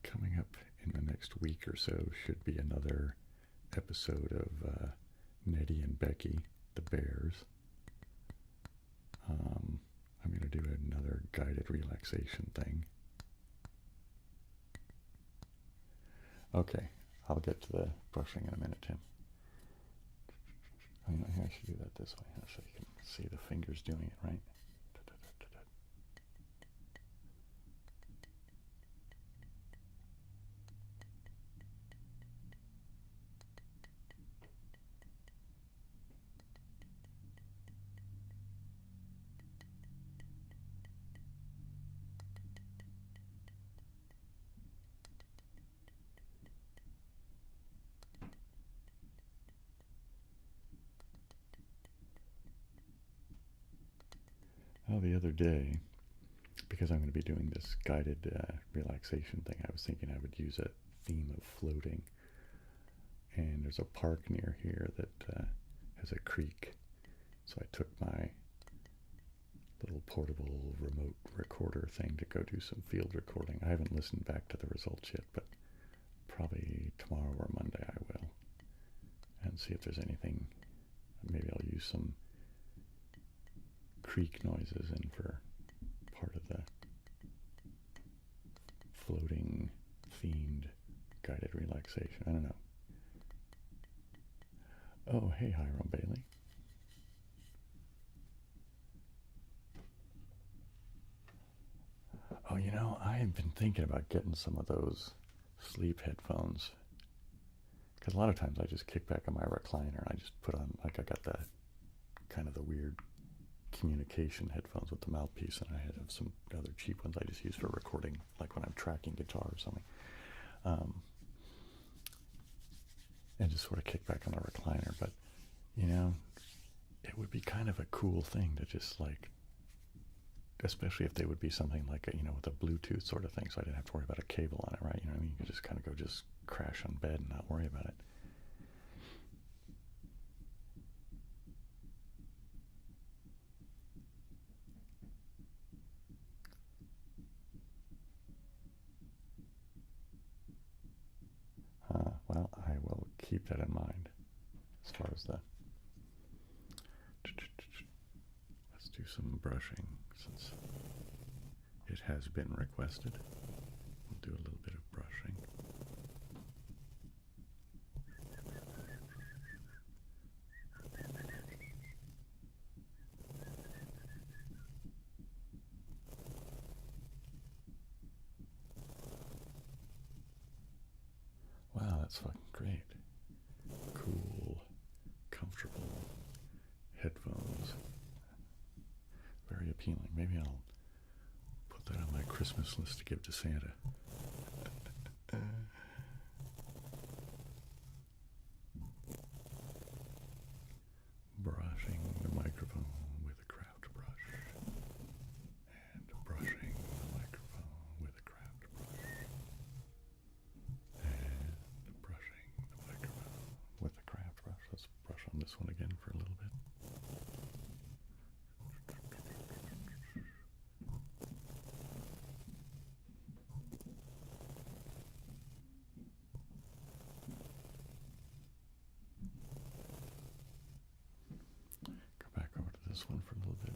Coming up in the next week or so should be another episode of Nettie and Becky, the Bears. I'm going to do another guided relaxation thing. Okay, I'll get to the brushing in a minute, Tim. I think I should do that this way, so you can see the fingers doing it, right? Well, the other day, because I'm going to be doing this guided relaxation thing, I was thinking I would use a theme of floating. And there's a park near here that has a creek. So I took my little portable remote recorder thing to go do some field recording. I haven't listened back to the results yet, but probably tomorrow or Monday I will. And see if there's anything. Maybe I'll use some creek noises in for part of the floating themed guided relaxation. I don't know. Oh, hey, Hiram Bailey. Oh, you know, I've been thinking about getting some of those sleep headphones. Because a lot of times I just kick back on my recliner and I just put on, like I got the kind of the weird communication headphones with the mouthpiece, and I have some other cheap ones I just use for recording, like when I'm tracking guitar or something. And just sort of kick back on the recliner. But, you know, it would be kind of a cool thing to just like, especially if they would be something like a, you know, with a Bluetooth sort of thing, so I didn't have to worry about a cable on it, right? You know what I mean? You could just kind of go just crash on bed and not worry about it. Huh. keep that in mind as far as that. Let's do some brushing since it has been requested. We'll do a little bit of brushing. Wow, that's fucking great. Cool, comfortable headphones. Very appealing. Maybe I'll put that on my Christmas list to give to Santa. Brushing the microphone with a craft brush. And brushing the microphone with a craft brush. And brushing the microphone with a craft brush. Let's brush on this one again for a little bit. This one for a little bit.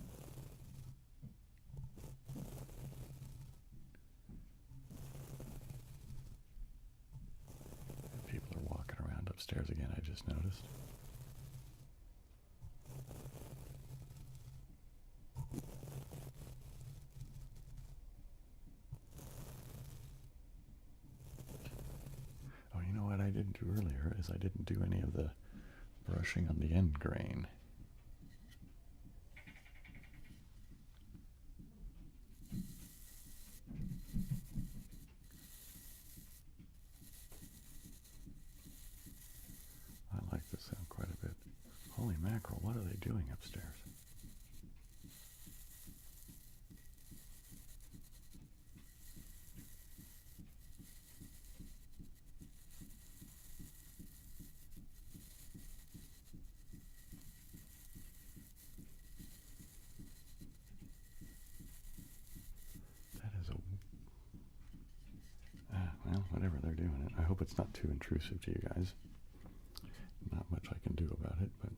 And people are walking around upstairs again, I just noticed. Oh, you know what I didn't do earlier is I didn't do any of the brushing on the end grain. I like this sound quite a bit. Holy mackerel, what are they doing upstairs? Well, whatever they're doing it. I hope it's not too intrusive to you guys. Not much I can do about it, but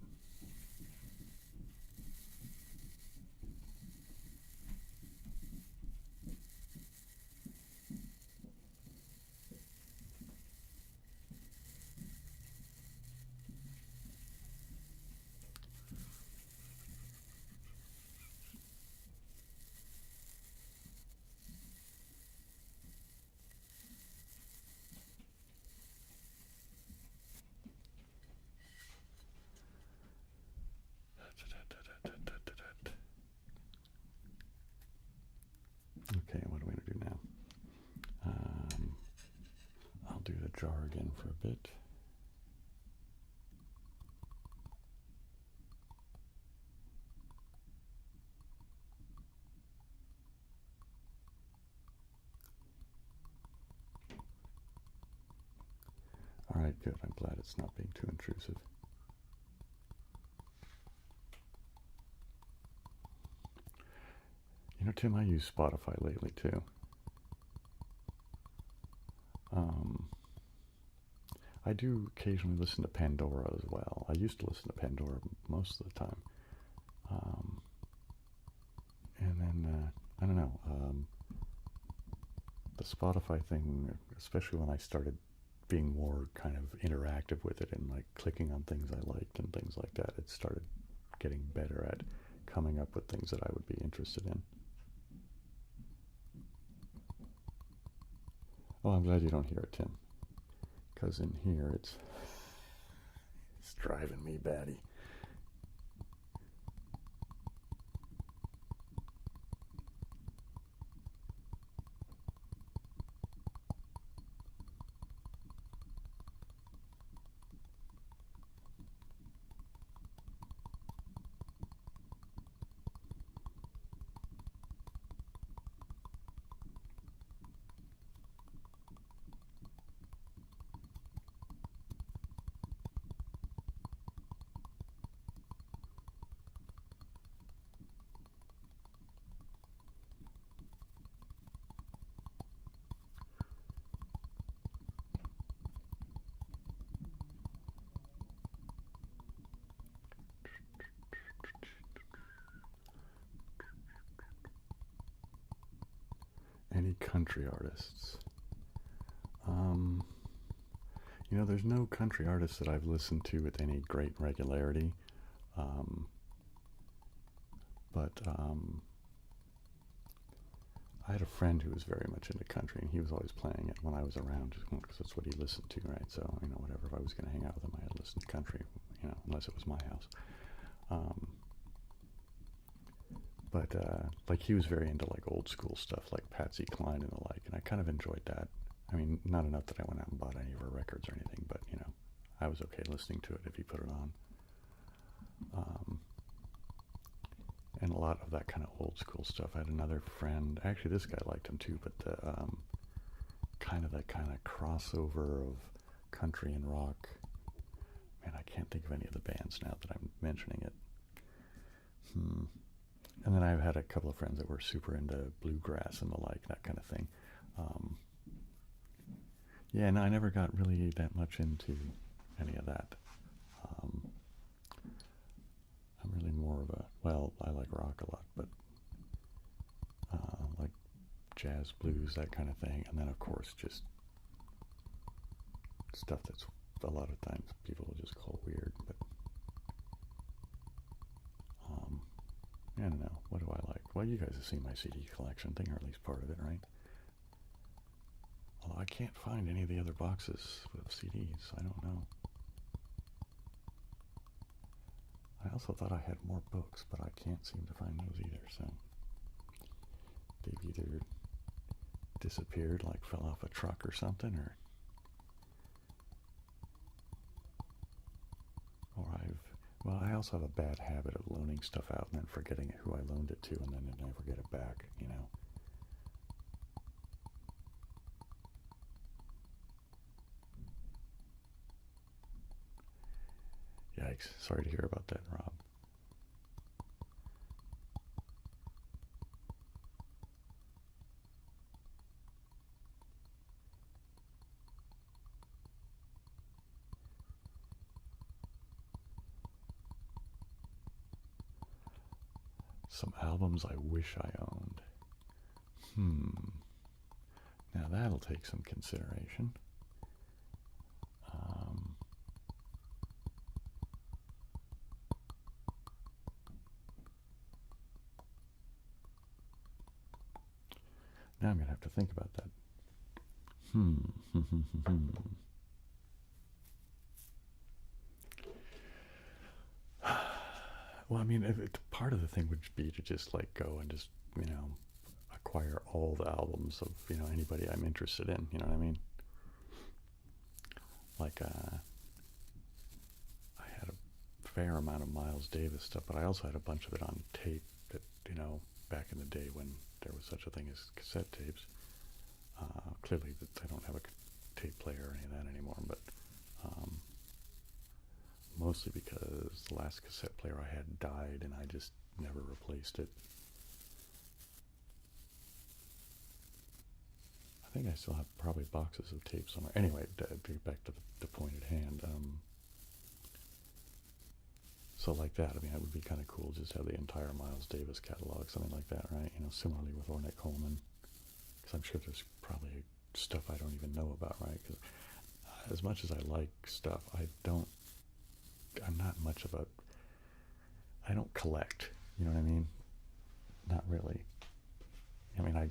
okay, what are we going to do now? I'll do the jar again for a bit. All right, good. I'm glad it's not being too intrusive. You know, Tim, I use Spotify lately too. I do occasionally listen to Pandora as well. I used to listen to Pandora most of the time. And then, I don't know, the Spotify thing, especially when I started being more kind of interactive with it and like clicking on things I liked and things like that, it started getting better at coming up with things that I would be interested in. Oh, I'm glad you don't hear it, Tim. Because in here it's driving me batty. Any country artists? You know, there's no country artists that I've listened to with any great regularity. But I had a friend who was very much into country, and he was always playing it when I was around, just because that's what he listened to, right? So, you know, whatever, if I was going to hang out with him, I had to listen to country, you know, unless it was my house. But like, he was very into, like, old school stuff, like Patsy Cline and the like, and I kind of enjoyed that. I mean, not enough that I went out and bought any of her records or anything, but, you know, I was okay listening to it if he put it on. And a lot of that kind of old school stuff. I had another friend, actually this guy liked him too, but the kind of crossover of country and rock. Man, I can't think of any of the bands now that I'm mentioning it. And then I've had a couple of friends that were super into bluegrass and the like, that kind of thing. Yeah, no, I never got really that much into any of that. I'm really more of a, well, I like rock a lot, but like jazz, blues, that kind of thing. And then, of course, just stuff that's a lot of times people will just call weird. But I don't know. What do I like? Well, you guys have seen my CD collection thing, or at least part of it, right? Although I can't find any of the other boxes with CDs. I don't know. I also thought I had more books, but I can't seem to find those either, so they've either disappeared, like fell off a truck or something, or well, I also have a bad habit of loaning stuff out and then forgetting who I loaned it to, and then I never get it back, you know. Yikes. Sorry to hear about that, Rob. Some albums I wish I owned. Now that'll take some consideration. Now I'm going to have to think about that. Well, I mean, part of the thing would be to just, like, go and just, you know, acquire all the albums of, you know, anybody I'm interested in, you know what I mean? Like, I had a fair amount of Miles Davis stuff, but I also had a bunch of it on tape that, you know, back in the day when there was such a thing as cassette tapes. Clearly, I don't have a tape player or any of that anymore, but mostly because the last cassette player I had died and I just never replaced it. I think I still have probably boxes of tapes somewhere. Anyway, back to the point at hand. So like that, I mean, it would be kind of cool just to have the entire Miles Davis catalog, something like that, right? You know, similarly with Ornette Coleman, because I'm sure there's probably stuff I don't even know about, right? Because as much as I like stuff, I'm not much of a, I don't collect, you know what I mean? Not really. I mean, I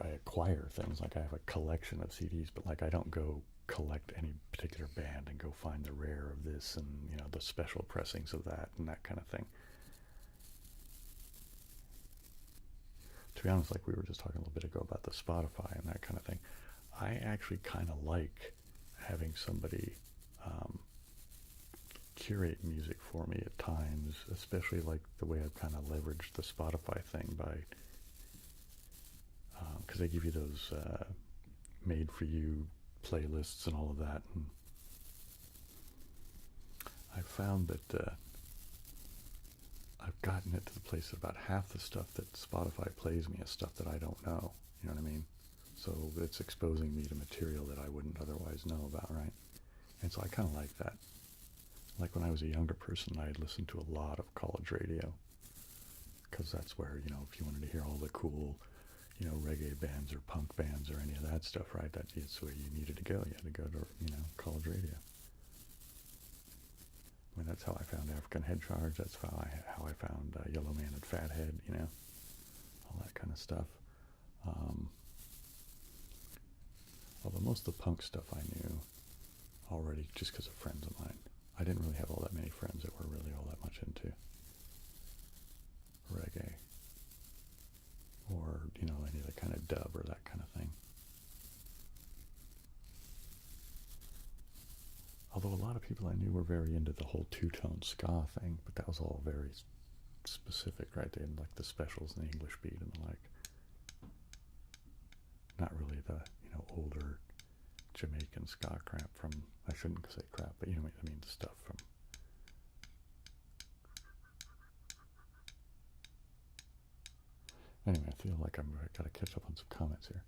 acquire things, like I have a collection of CDs, but like I don't go collect any particular band and go find the rare of this and, you know, the special pressings of that and that kind of thing. To be honest, like we were just talking a little bit ago about the Spotify and that kind of thing, I actually kind of like having somebody curate music for me at times, especially like the way I've kind of leveraged the Spotify thing by, because they give you those made for you playlists and all of that, and I found that I've gotten it to the place that about half the stuff that Spotify plays me is stuff that I don't know, you know what I mean? So it's exposing me to material that I wouldn't otherwise know about, right? And so I kind of like that. Like when I was a younger person, I had listened to a lot of college radio, because that's where, you know, if you wanted to hear all the cool, you know, reggae bands or punk bands or any of that stuff, right? That is where you needed to go. You had to go to, college radio. I mean, that's how I found African Head Charge. That's how I found Yellow Man and Fathead, all that kind of stuff. Although most of the punk stuff I knew already just because of friends of mine. I didn't really have all that many friends that were really all that much into reggae or, any of the kind of dub or that kind of thing. Although a lot of people I knew were very into the whole two-tone ska thing, but that was all very specific, right? They had like the specials and the English beat and the like. Not really the, older Jamaican ska crap from, I shouldn't say crap, but you know what I mean, the stuff from. Anyway, I feel like I've got to catch up on some comments here.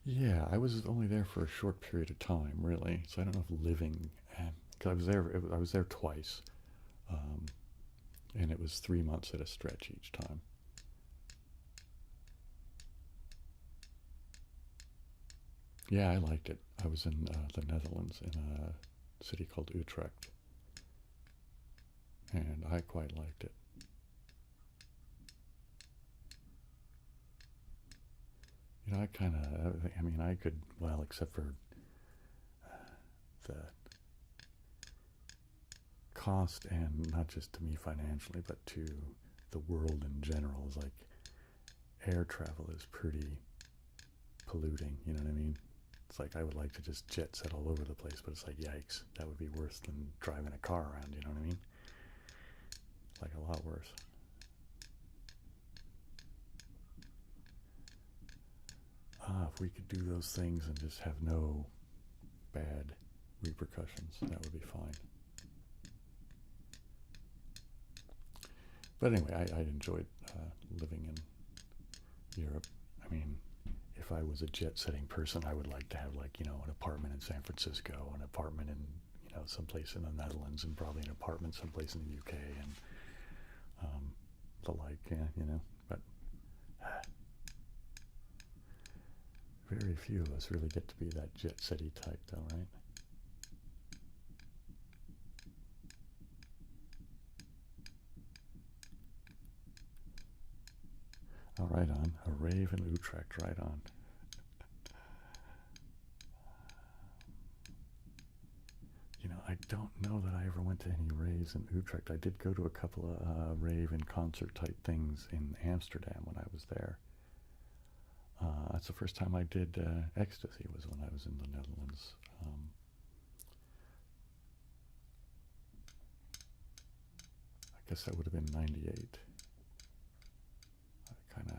Yeah, I was only there for a short period of time, really. So I don't know if living, because I was there twice, and it was 3 months at a stretch each time. Yeah, I liked it. I was in the Netherlands in a city called Utrecht, and I quite liked it. I could, well, except for the cost, and not just to me financially, but to the world in general, is like air travel is pretty polluting, you know what I mean? It's like I would like to just jet set all over the place, but it's like, yikes, that would be worse than driving a car around, you know what I mean? Like a lot worse. If we could do those things and just have no bad repercussions, that would be fine. But anyway, I enjoyed living in Europe. I mean, if I was a jet-setting person, I would like to have, like, an apartment in San Francisco, an apartment in, someplace in the Netherlands, and probably an apartment someplace in the UK, and the like, but very few of us really get to be that jet-setty type, though, right? Oh, right on. A rave in Utrecht, right on. I don't know that I ever went to any raves in Utrecht. I did go to a couple of rave and concert type things in Amsterdam when I was there. That's the first time I did ecstasy, was when I was in the Netherlands. I guess that would have been 98. I kind of...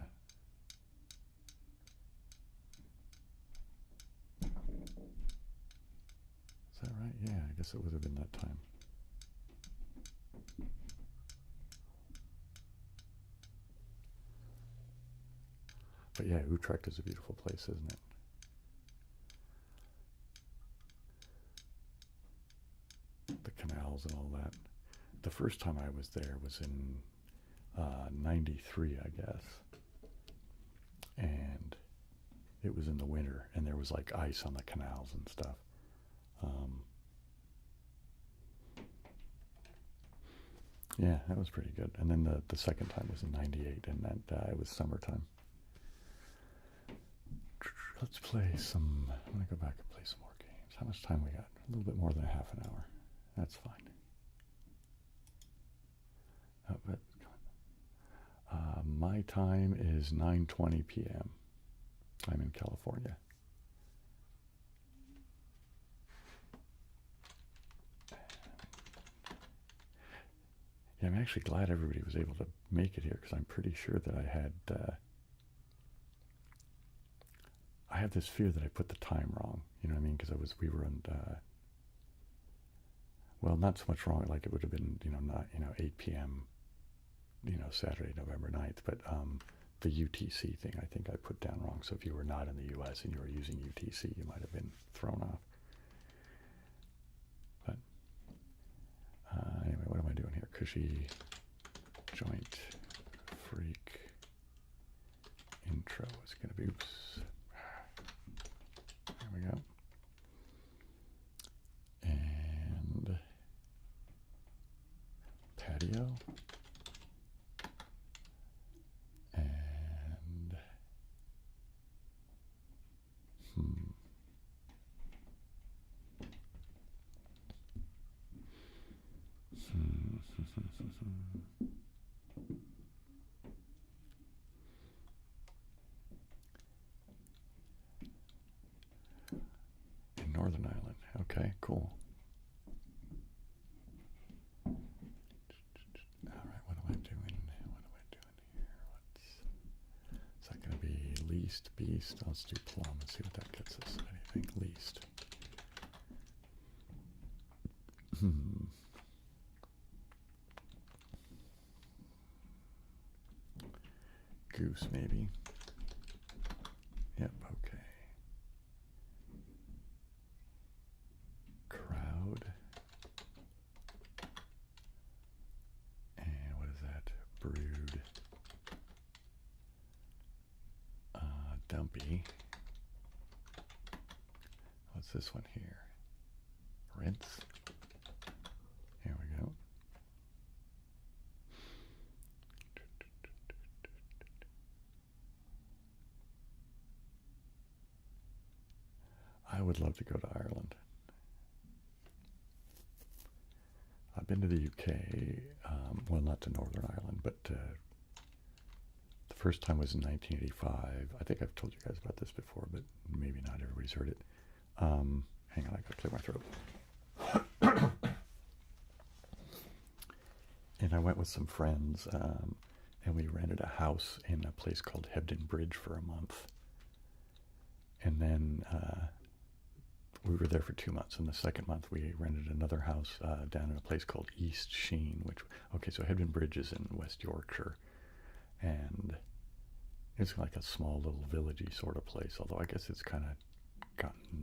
Is that right? Yeah, I guess it would have been that time. But yeah, Utrecht is a beautiful place, isn't it? The canals and all that. The first time I was there was in 93, I guess. And it was in the winter, and there was like ice on the canals and stuff. Yeah, that was pretty good. And then the second time was in 98, and that it was summertime. Let's play some... I'm going to go back and play some more games. How much time we got? A little bit more than a half an hour. That's fine. My time is 9:20 p.m. I'm in California. Yeah, I'm actually glad everybody was able to make it here, because I'm pretty sure that I had this fear that I put the time wrong. You know what I mean? Because we were on, well, not so much wrong, like it would have been, not, 8 p.m., Saturday, November 9th, but the UTC thing, I think I put down wrong. So if you were not in the U.S. and you were using UTC, you might have been thrown off. cushy joint freak intro is going to be, oops, there we go. And patio. And in Northern Ireland. Okay, cool. All right, what am I doing? What am I doing here? Is that going to be least, beast? Let's do plum and see what that gets us. Anything least. Goose, maybe. Yep, okay. Crowd. And what is that? Brood. Dumpy. What's this one here? Rinse. Here we go. I would love to go to Ireland. I've been to the UK, well, not to Northern Ireland, but the first time was in 1985. I think I've told you guys about this before, but maybe not everybody's heard it. Hang on, I gotta clear my throat. And I went with some friends, and we rented a house in a place called Hebden Bridge for a month. And then we were there for 2 months. And the second month we rented another house down in a place called East Sheen, which, okay, so Hebden Bridge is in West Yorkshire. And it's like a small little villagey sort of place, although I guess it's kind of gotten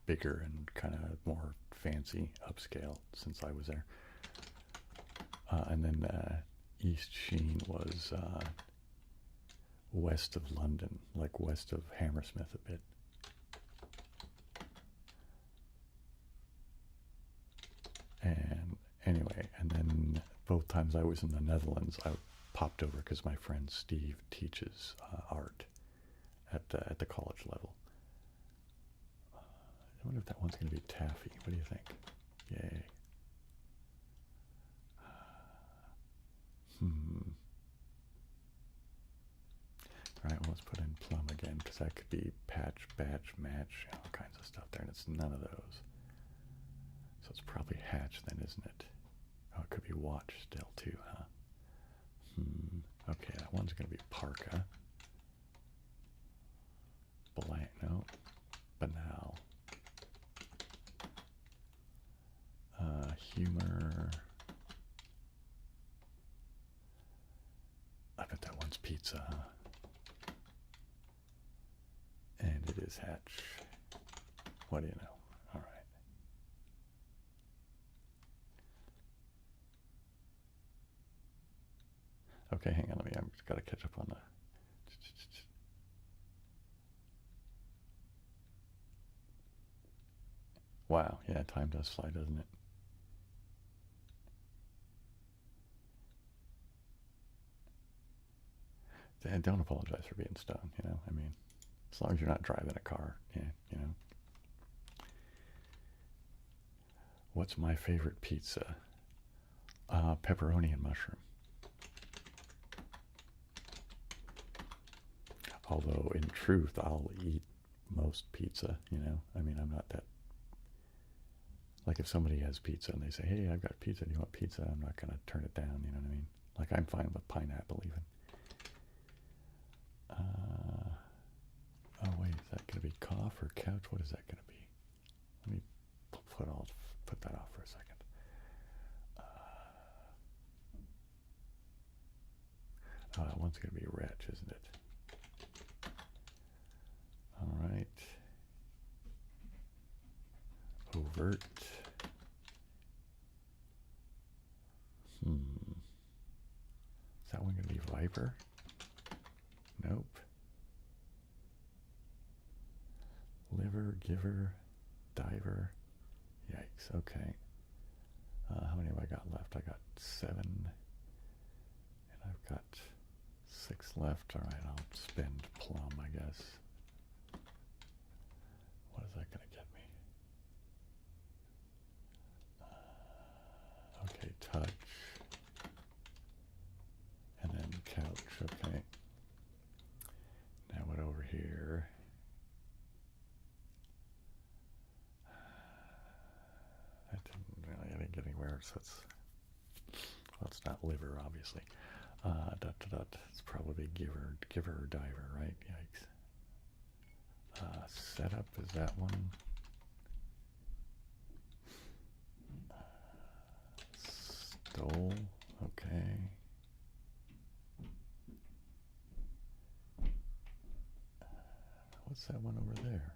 bigger and kind of more fancy, upscale since I was there. And then East Sheen was west of London, like west of Hammersmith a bit. And anyway, and then both times I was in the Netherlands, I popped over because my friend Steve teaches art at the college level. I wonder if that one's going to be taffy. What do you think? Yay. All right, well, let's put in plum again, because that could be patch, batch, match, all kinds of stuff there, and it's none of those. So it's probably hatch then, isn't it? Oh, it could be watch still too, huh? Okay, that one's going to be parka. Blank, no. Banal. Humor. I bet that one's pizza, huh? And it is hatch. What do you know? All right. Okay, hang on. I've just got to catch up on the. Wow, yeah, time does fly, doesn't it? And don't apologize for being stoned, you know? I mean, as long as you're not driving a car, yeah, you know? What's my favorite pizza? Pepperoni and mushroom. Although, in truth, I'll eat most pizza, you know? I mean, I'm not that... Like, if somebody has pizza and they say, hey, I've got pizza, do you want pizza? I'm not going to turn it down, you know what I mean? Like, I'm fine with pineapple, even. Oh, wait, is that going to be cough or couch? What is that going to be? Let me put that off for a second. Oh, that one's going to be wretch, isn't it? All right. Overt. that one going to be Viper? Nope. Liver, Giver, Diver. Yikes, okay. How many have I got left? I got 7. And I've got 6 left. All right, I'll spend Plum, I guess. What is that going to get me? Okay, Touch. And then Couch, okay. Now what over here? I didn't get anywhere, so it's not Liver, obviously. It's probably Giver or Diver, right? Yikes. Setup, is that one? Stole, okay. What's that one over there?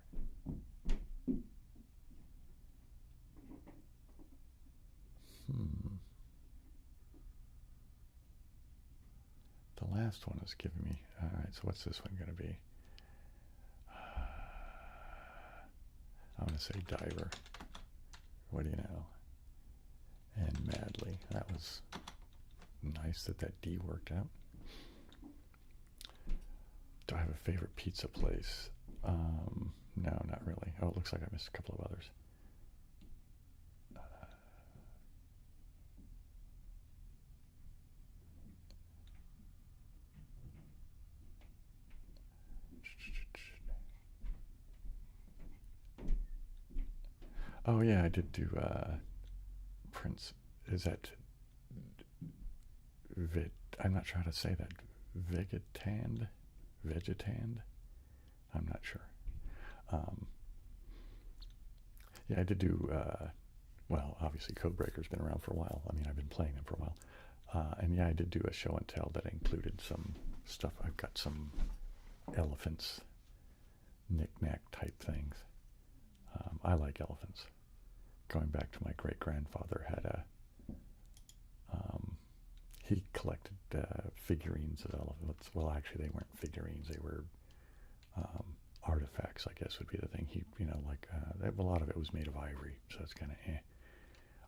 The last one is giving me... All right, so what's this one going to be? I'm going to say Diver. What do you know? And Madly. That was nice that D worked out. Do I have a favorite pizza place? No, not really. Oh, it looks like I missed a couple of others. Oh yeah, I did do Prince. Is that I'm not sure how to say that. Vegetand? I'm not sure. Yeah, I did do, well, obviously Codebreaker's been around for a while. I mean, I've been playing them for a while. And yeah, I did do a show and tell that included some stuff. I've got some elephants, knick-knack type things. I like elephants. Going back to my great-grandfather had a, he collected figurines of elephants. Well, actually, they weren't figurines. They were artifacts, I guess would be the thing. He, like, a lot of it was made of ivory, so it's kind of eh.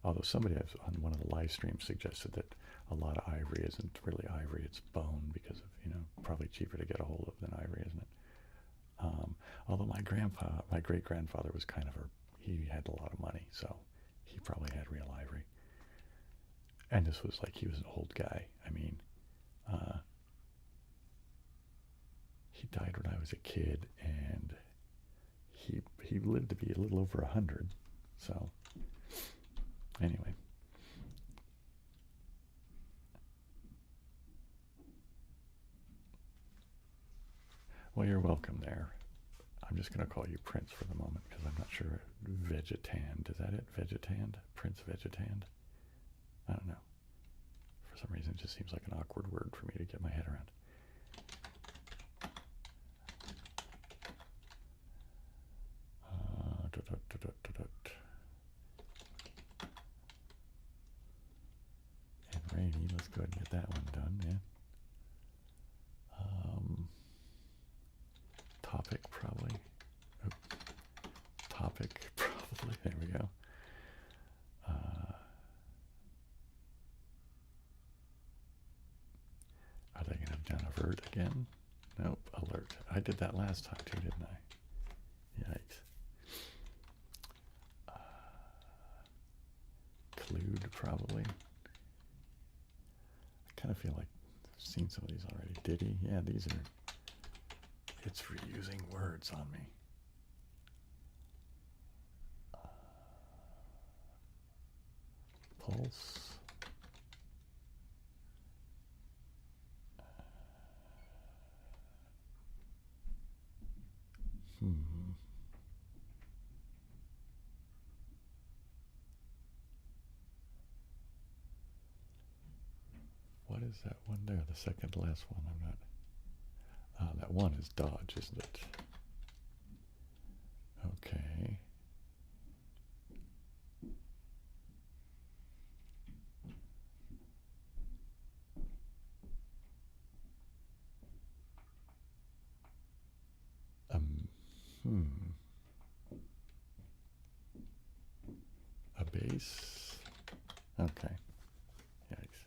Although somebody on one of the live streams suggested that a lot of ivory isn't really ivory, it's bone because of, probably cheaper to get a hold of than ivory, isn't it? Although my great-grandfather was kind of he had a lot of money, so he probably had real ivory. And this was like, he was an old guy. I mean, he died when I was a kid, and he lived to be a little over 100. So, anyway. Well, you're welcome there. I'm just going to call you Prince for the moment because I'm not sure. Vegetand, is that it? Vegetand? Prince Vegetand? I don't know. For some reason, it just seems like an awkward word for me to get my head around. And Rainy, let's go ahead and get that one done, yeah. Topic, probably. Oh, topic, probably. There we go. Are they going to have done Avert again? Nope, Alert. I did that last time too, didn't I? Yikes. Clued, probably. I kind of feel like I've seen some of these already. Diddy? Yeah, these are... It's reusing words on me. Pulse. What is that one there? The second last one. I'm not... that one is Dodge, isn't it? Okay. A base? Okay. Yikes.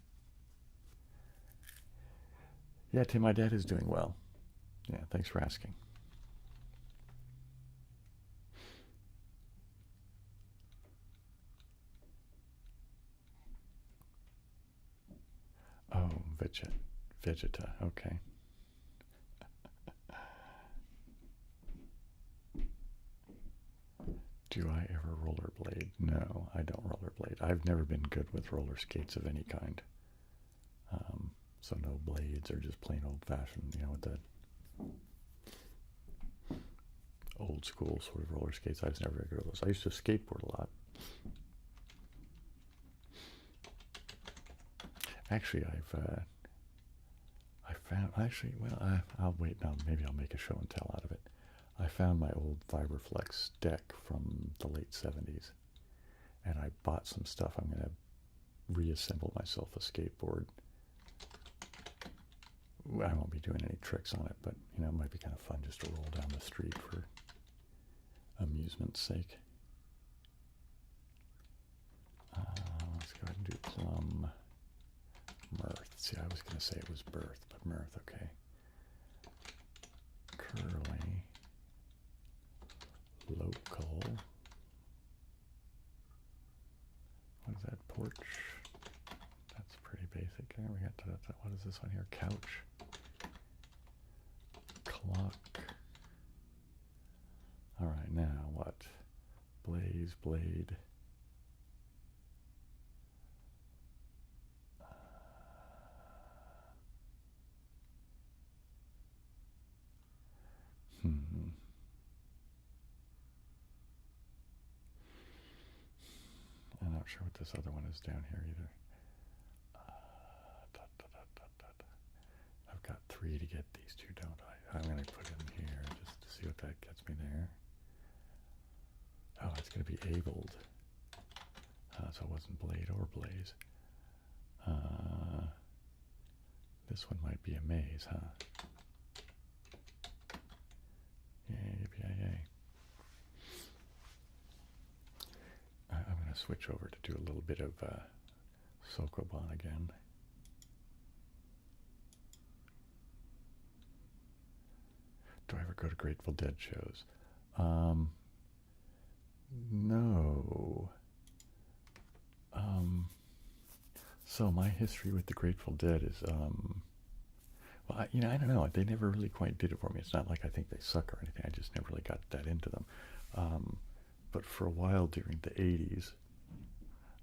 Yeah, Tim, my dad is doing well. Yeah, thanks for asking. Oh, Vegeta, okay. Do I ever rollerblade? No, I don't rollerblade. I've never been good with roller skates of any kind. So no blades, or just plain old-fashioned, with that old school sort of roller skates. I was never very good at those. I used to skateboard a lot. Actually, I'll wait now. Maybe I'll make a show and tell out of it. I found my old Vibraflex deck from the late 70s, and I bought some stuff. I'm going to reassemble myself a skateboard. I won't be doing any tricks on it, but, it might be kind of fun just to roll down the street for amusement's sake. Let's go ahead and do Plum Mirth. See, I was going to say it was Birth, but Mirth, okay. Curly. Local. What is that? Porch. That's pretty basic. There we got what is this one here? Couch. Clock. All right, now what? Blaze, blade. I'm not sure what this other one is down here either. I've got 3 to get these 2, don't I? I'm going to put in here just to see what that gets me there. Oh, it's going to be abled. So it wasn't blade or blaze. This one might be a maze, huh? Yay, yippee-yay. I'm going to switch over to do a little bit of Sokoban again. Do I ever go to Grateful Dead shows? No. So my history with the Grateful Dead is, well, I don't know. They never really quite did it for me. It's not like I think they suck or anything. I just never really got that into them. But for a while during the 80s,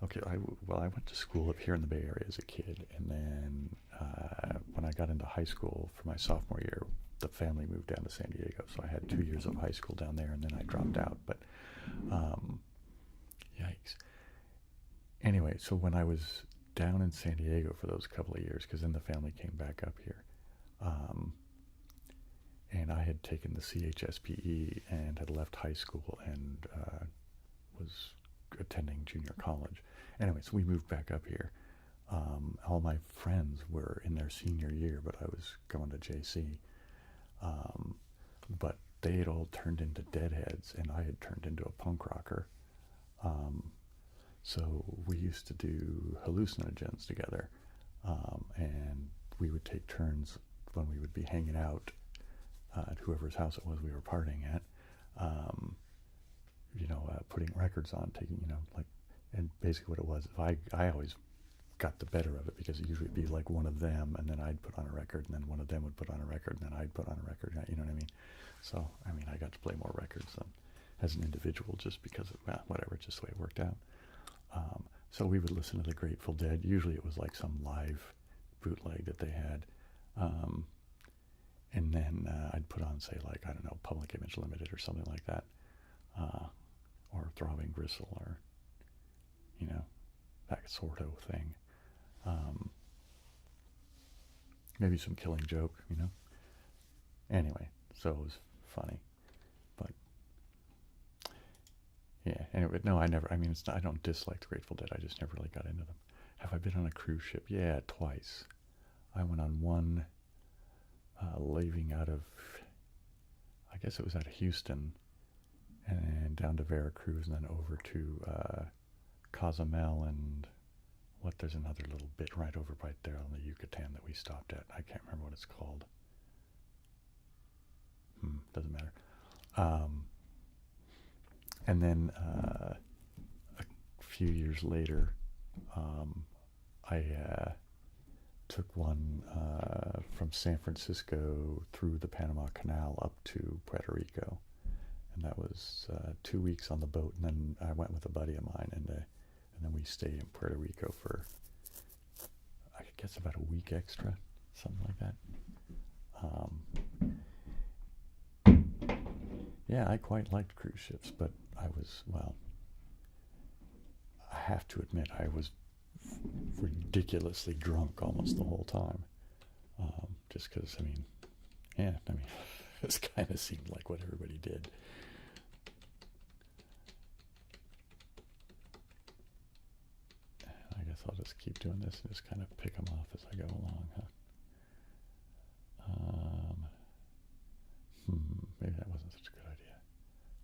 okay, I went to school up here in the Bay Area as a kid, and then when I got into high school for my sophomore year, the family moved down to San Diego, so I had 2 years of high school down there, and then I dropped out. But yikes. Anyway, so when I was down in San Diego for those couple of years, because then the family came back up here, and I had taken the CHSPE and had left high school and was attending junior college. Anyway, so we moved back up here. All my friends were in their senior year, but I was going to JC. But they had all turned into Deadheads, and I had turned into a punk rocker. So we used to do hallucinogens together, and we would take turns when we would be hanging out at whoever's house it was we were partying at, putting records on, and basically what it was, I always got the better of it, because it usually would be like one of them, and then I'd put on a record, and then one of them would put on a record, and then I'd put on a record, you know what I mean? So, I got to play more records than as an individual, just because of, whatever, just the way it worked out. So we would listen to the Grateful Dead. Usually it was like some live bootleg that they had. And then I'd put on, say, like, I don't know, Public Image Limited or something like that. Or Throbbing Gristle, or, that sort of thing. Maybe some Killing Joke, Anyway, so it was funny. But, yeah, anyway, no, I don't dislike the Grateful Dead. I just never really got into them. Have I been on a cruise ship? Yeah, twice. I went on one leaving out of, I guess it was out of Houston, and down to Veracruz, and then over to Cozumel, and there's another little bit right there on the Yucatan that we stopped at. I can't remember what it's called. Doesn't matter. And then a few years later, I took one from San Francisco through the Panama Canal up to Puerto Rico. And that was 2 weeks on the boat, and then I went with a buddy of mine, and then we stayed in Puerto Rico for, I guess, about a week extra, something like that. Yeah, I quite liked cruise ships, but I have to admit, I was ridiculously drunk almost the whole time. Just because, this kind of seemed like what everybody did. I guess I'll just keep doing this and just kind of pick them off as I go along, huh? Maybe that wasn't such a good idea.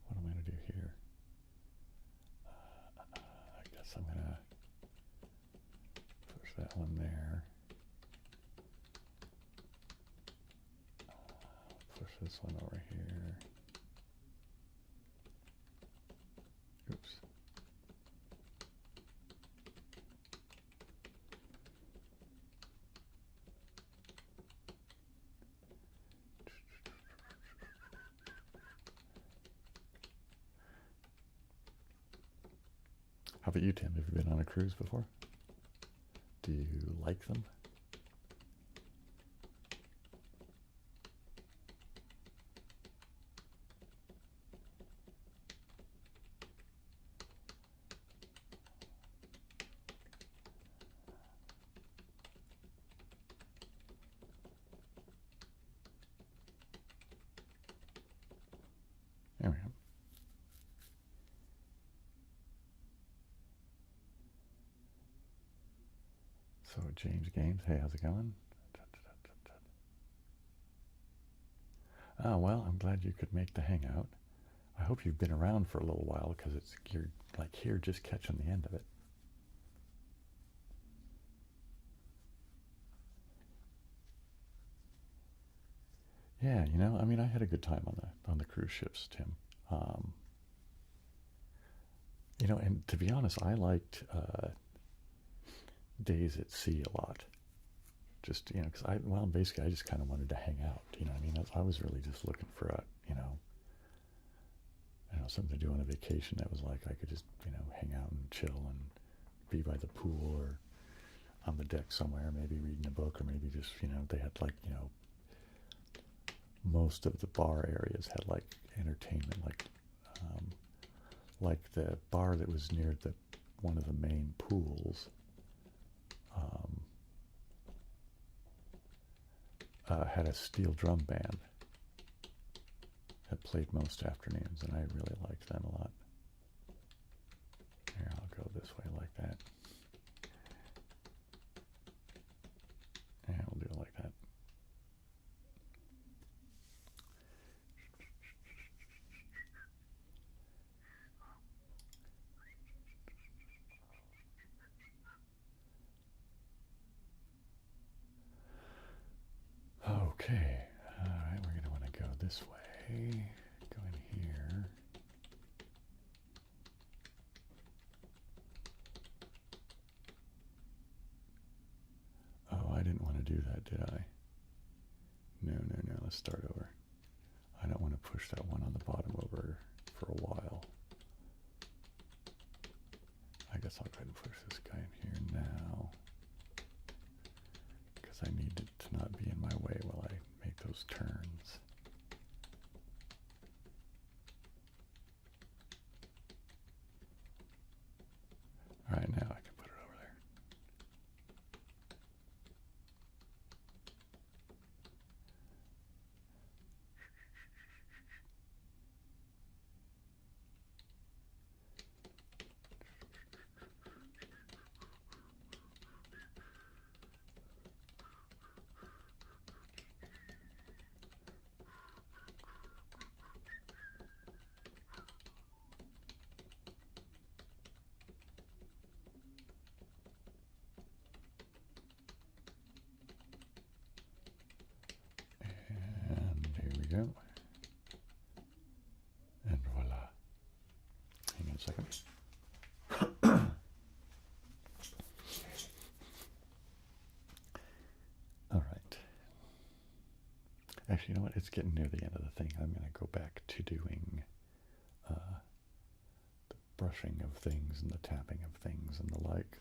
What am I going to do here? I guess I'm going to push that one there. Push this one over here. Oops. How about you, Tim? Have you been on a cruise before? Do you like them? There we go. So James Gaines, hey, how's it going? Oh, well, I'm glad you could make the hangout. I hope you've been around for a little while, because you're like here just catching the end of it. Yeah, I had a good time on the cruise ships, Tim. And to be honest, I liked days at sea a lot. Just, because basically I just kind of wanted to hang out. I was really just looking for something to do on a vacation that was like I could just, hang out and chill and be by the pool or on the deck somewhere, maybe reading a book, or maybe just, they had most of the bar areas had entertainment, like the bar that was near one of the main pools had a steel drum band that played most afternoons, and I really liked them a lot. Here, I'll go this way like that. And we'll do it like that. Okay, all right, we're going to want to go this way, go in here. Oh, I didn't want to do that, did I? No, let's start over. I don't want to push that one on the bottom over for a while. I guess I'll go ahead and push this guy in here now, because I need it to not be in my way while I make those turns. All right, now I can put it over there. we go. And voila. Hang on a second. All right. Actually, you know what? It's getting near the end of the thing. I'm going to go back to doing the brushing of things and the tapping of things and the like.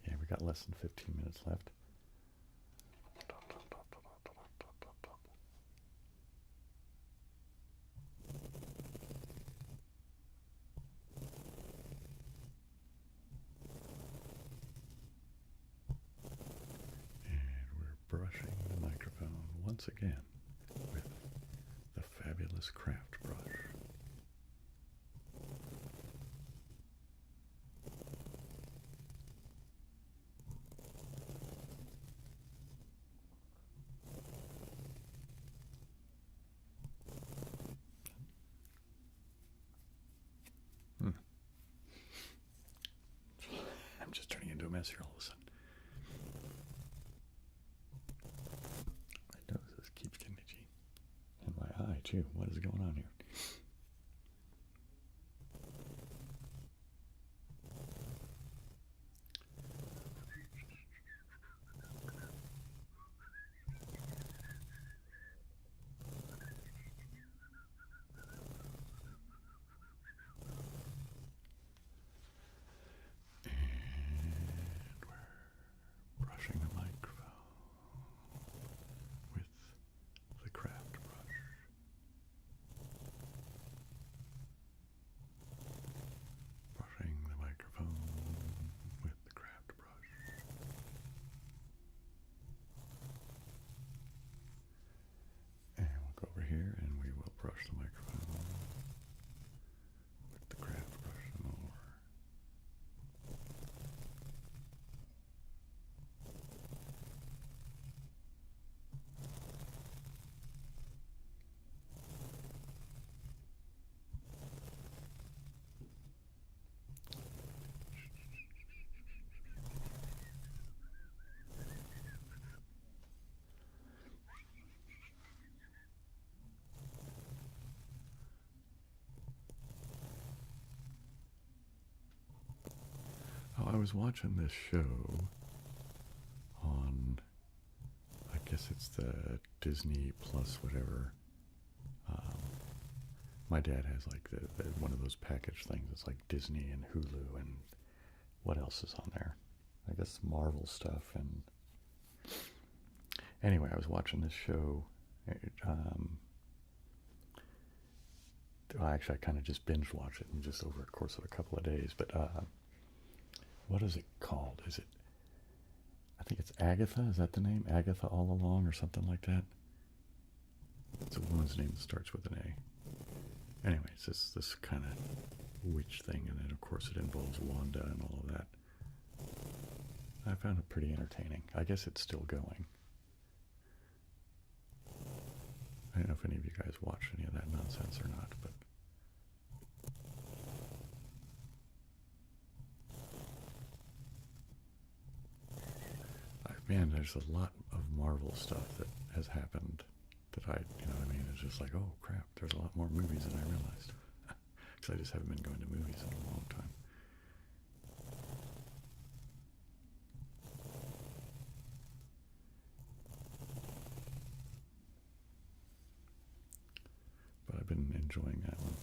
Yeah, we got less than 15 minutes left. Brushing the microphone once again with the fabulous craft brush. I'm just turning into a mess here all of a sudden. Too. What is going on here? And we're brushing the microphone with the craft brush. Brushing the microphone with the craft brush. And we'll go over here and we will brush the microphone with the craft brush some more. I was watching this show on, I guess it's the Disney Plus whatever. My dad has like the one of those package things. It's like Disney and Hulu and what else is on there? I guess Marvel stuff. And anyway, I was watching this show. Actually, I kind of just binge watched it and just over the course of a couple of days. But what is it called? Is it, I think it's Agatha, is that the name? Agatha All Along or something like that? It's a woman's name that starts with an A. Anyway, it's just this kind of witch thing, and then of course it involves Wanda and all of that. I found it pretty entertaining. I guess it's still going. I don't know if any of you guys watched any of that nonsense or not, but man, there's a lot of Marvel stuff that has happened that you know what I mean, it's just like, oh crap, there's a lot more movies than I realized. Because I just haven't been going to movies in a long time. But I've been enjoying that one.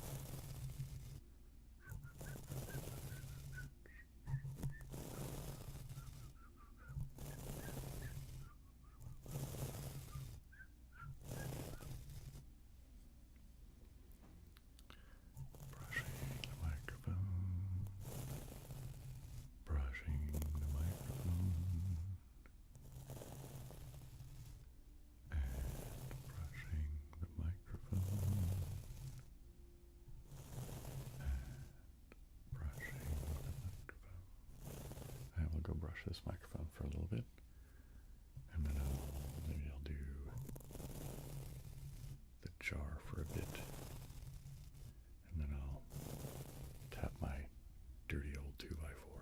This microphone for a little bit, and then maybe I'll do the jar for a bit, and then I'll tap my dirty old 2x4.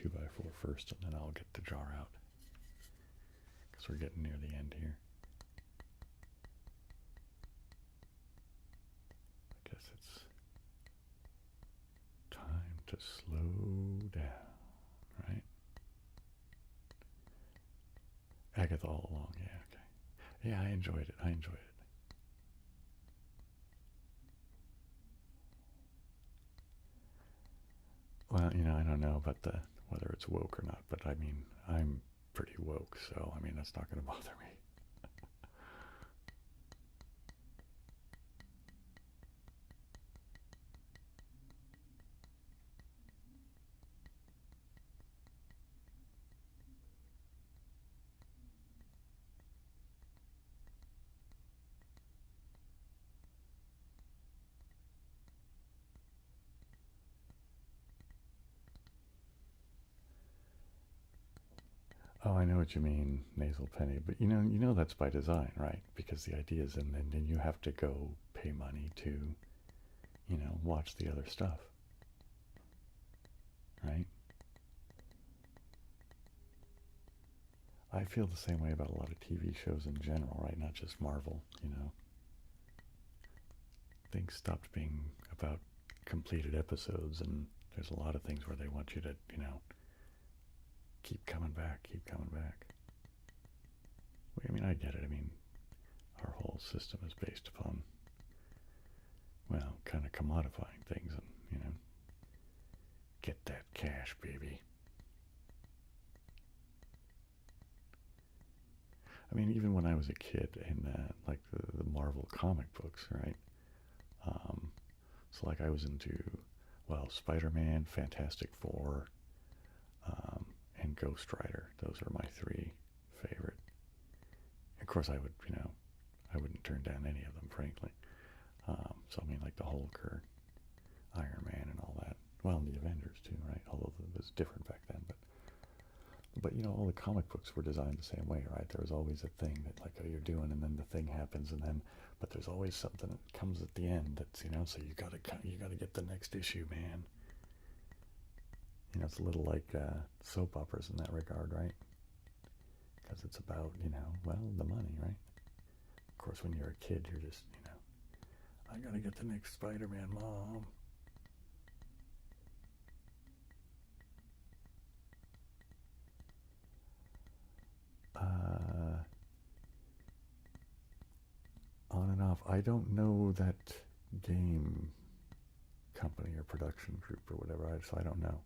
2x4 first, and then I'll get the jar out, because we're getting near the end here. I guess it's time to slow down, right? Agatha all along, yeah, okay. Yeah, I enjoyed it. Well, I don't know about whether it's woke or not, but I mean, I'm pretty woke, so I mean, that's not going to bother me. Oh, I know what you mean, nasal penny, but you know that's by design, right? Because the idea is, and then you have to go pay money to, watch the other stuff, right? I feel the same way about a lot of TV shows in general, right? Not just Marvel, Things stopped being about completed episodes, and there's a lot of things where they want you to, keep coming back. I mean, I get it. I mean, our whole system is based upon, well, kind of commodifying things and, get that cash, baby. I mean, even when I was a kid in, like, the Marvel comic books, right? So, like, I was into, well, Spider-Man, Fantastic Four, and Ghost Rider. Those are my three favorite. Of course, I wouldn't turn down any of them, frankly. So, I mean, like the Hulk or Iron Man and all that. Well, and the Avengers, too, right? Although it was different back then. But all the comic books were designed the same way, right? There was always a thing that, like, oh, you're doing, and then the thing happens, but there's always something that comes at the end that's, so you gotta get the next issue, man. It's a little like soap operas in that regard, right? Because it's about, well, the money, right? Of course, when you're a kid, you're just, I gotta get the next Spider-Man, Mom. On and off. I don't know that game company or production group or whatever, so I don't know.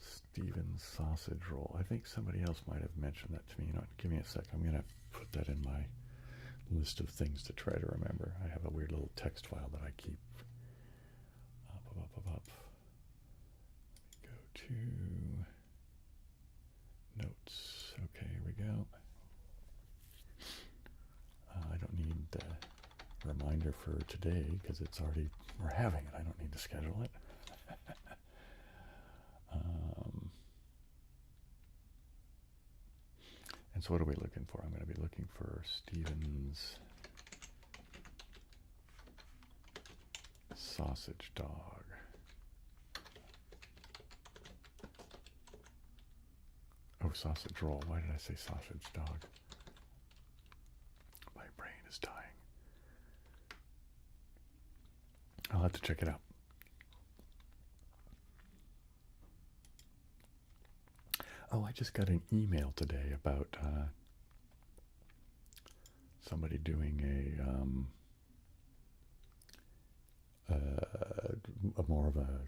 Steven's sausage roll. I think somebody else might have mentioned that to me. Give me a sec. I'm going to put that in my list of things to try to remember. I have a weird little text file that I keep. Up. Let me go to notes. Okay, here we go. I don't need a reminder for today because we're having it. I don't need to schedule it. And so what are we looking for? I'm going to be looking for Steven's sausage dog. Oh, sausage roll. Why did I say sausage dog? My brain is dying. I'll have to check it out. Oh, I just got an email today about somebody doing a more of a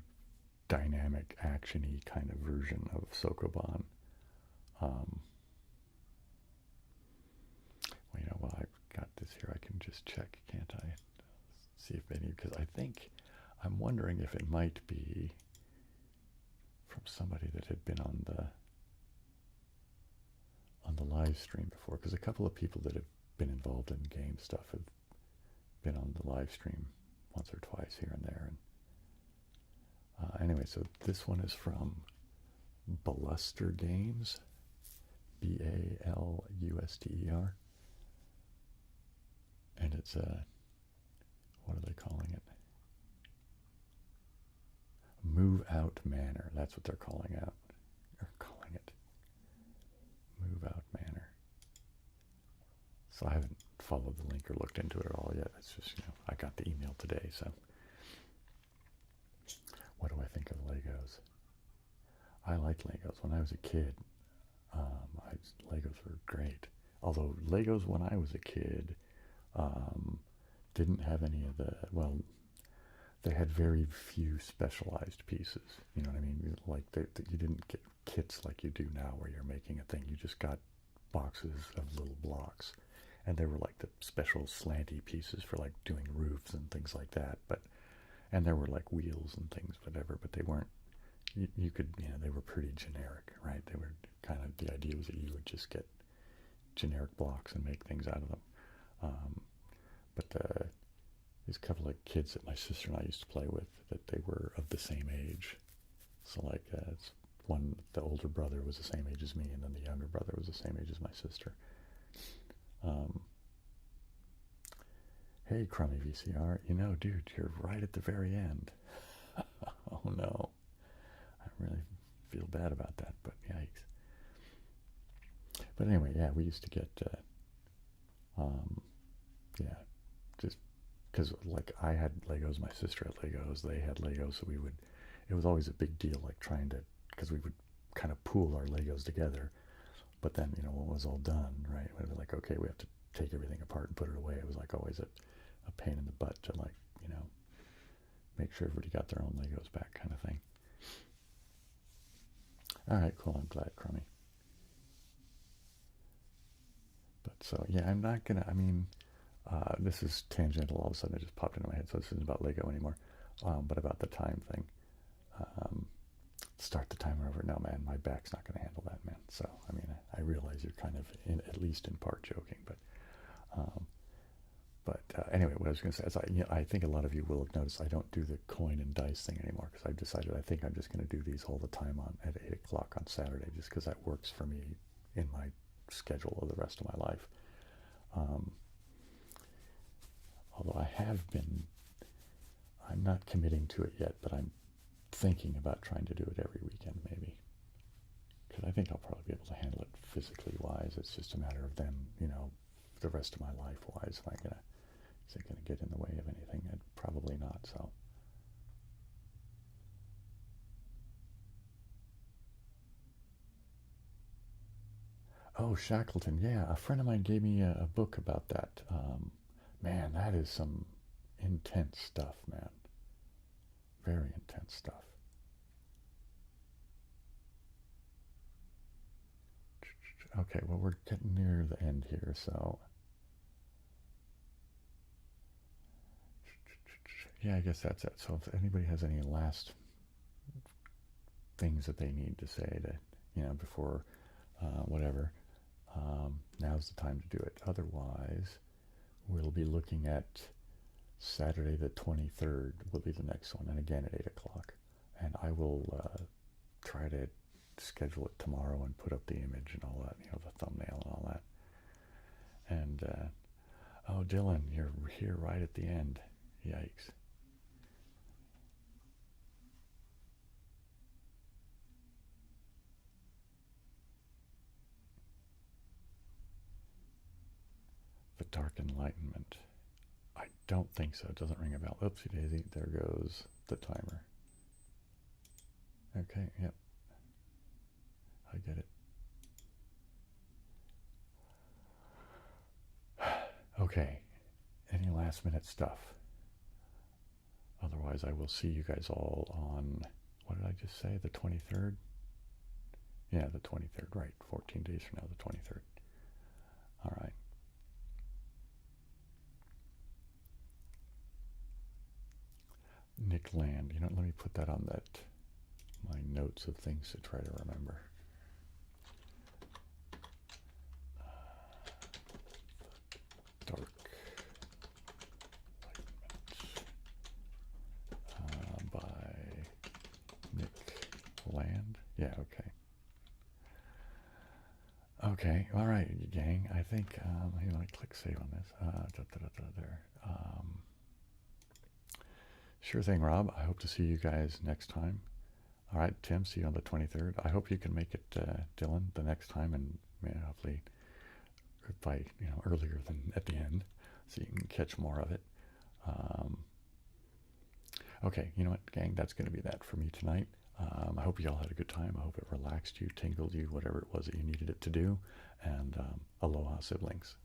dynamic, action-y kind of version of Sokoban. Well, I've got this here. I can just check, can't I? See if because I'm wondering if it might be from somebody that had been on the live stream before, because a couple of people that have been involved in game stuff have been on the live stream once or twice here and there. And anyway, so this one is from Bluster Games, Baluster. And it's a, what are they calling it? Move Out Manor. That's what they're calling it. Move Out Manor. So I haven't followed the link or looked into it at all yet. It's just, I got the email today, so. What do I think of Legos? I liked Legos. When I was a kid, Legos were great. Although Legos when I was a kid didn't have any of the, well, they had very few specialized pieces. You know what I mean? Like, you didn't get kits like you do now where you're making a thing. You just got boxes of little blocks. And they were like the special slanty pieces for like doing roofs and things like that. And there were like wheels and things, whatever, but they weren't, you could, they were pretty generic, right? They were kind of, the idea was that you would just get generic blocks and make things out of them. But there's a couple of kids that my sister and I used to play with that they were of the same age. So like the older brother was the same age as me, and then the younger brother was the same age as my sister. Hey, Crummy VCR, dude, you're right at the very end. Oh no. I really feel bad about that, but yikes. But anyway, yeah, we used to get, just because, like, I had Legos, my sister had Legos, they had Legos, so it was always a big deal, like, because we would kind of pool our Legos together, but then, when it was all done, right, it was like, okay, we have to take everything apart and put it away. It was, like, always a pain in the butt to, like, make sure everybody got their own Legos back kind of thing. All right, cool, I'm glad, Crummy. But so, yeah, I'm not going to, this is tangential, all of a sudden it just popped into my head, so this isn't about Lego anymore, but about the time thing. Start the timer over. No, man, my back's not going to handle that, man. So, I realize you're kind of, at least in part, joking, but anyway, what I was going to say is, I think a lot of you will have noticed I don't do the coin and dice thing anymore, because I've decided I think I'm just going to do these all the time at 8 o'clock on Saturday, just because that works for me in my schedule of the rest of my life. Although I'm not committing to it yet, but I'm thinking about trying to do it every weekend, maybe. Because I think I'll probably be able to handle it physically wise. It's just a matter of then, the rest of my life wise. Is it going to get in the way of anything? Probably not, so. Oh, Shackleton, yeah. A friend of mine gave me a book about that. Man, that is some intense stuff, man. Very intense stuff. Okay, well, we're getting near the end here, so. Yeah, I guess that's it. So if anybody has any last things that they need to say to, before whatever, now's the time to do it. Otherwise, we'll be looking at Saturday the 23rd will be the next one, and again at 8 o'clock. And I will try to schedule it tomorrow and put up the image and all that, the thumbnail and all that. And, oh, Dylan, you're here right at the end. Yikes. The Dark Enlightenment. I don't think so. It doesn't ring a bell. Oopsie daisy. There goes the timer. Okay, yep. I get it. Okay. Any last minute stuff? Otherwise, I will see you guys all on, what did I just say, the 23rd? Yeah, the 23rd, right. 14 days from now, the 23rd. All right. Nick Land. Let me put that on my notes of things to try to remember. Dark Enlightenment by Nick Land. Yeah, okay. Okay, all right, gang. I think you know, click save on this. There. Sure thing, Rob. I hope to see you guys next time. All right, Tim. See you on the 23rd. I hope you can make it, Dylan, the next time, and hopefully by earlier than at the end, so you can catch more of it. Okay, you know what, gang? That's going to be that for me tonight. I hope you all had a good time. I hope it relaxed you, tingled you, whatever it was that you needed it to do. And aloha, siblings.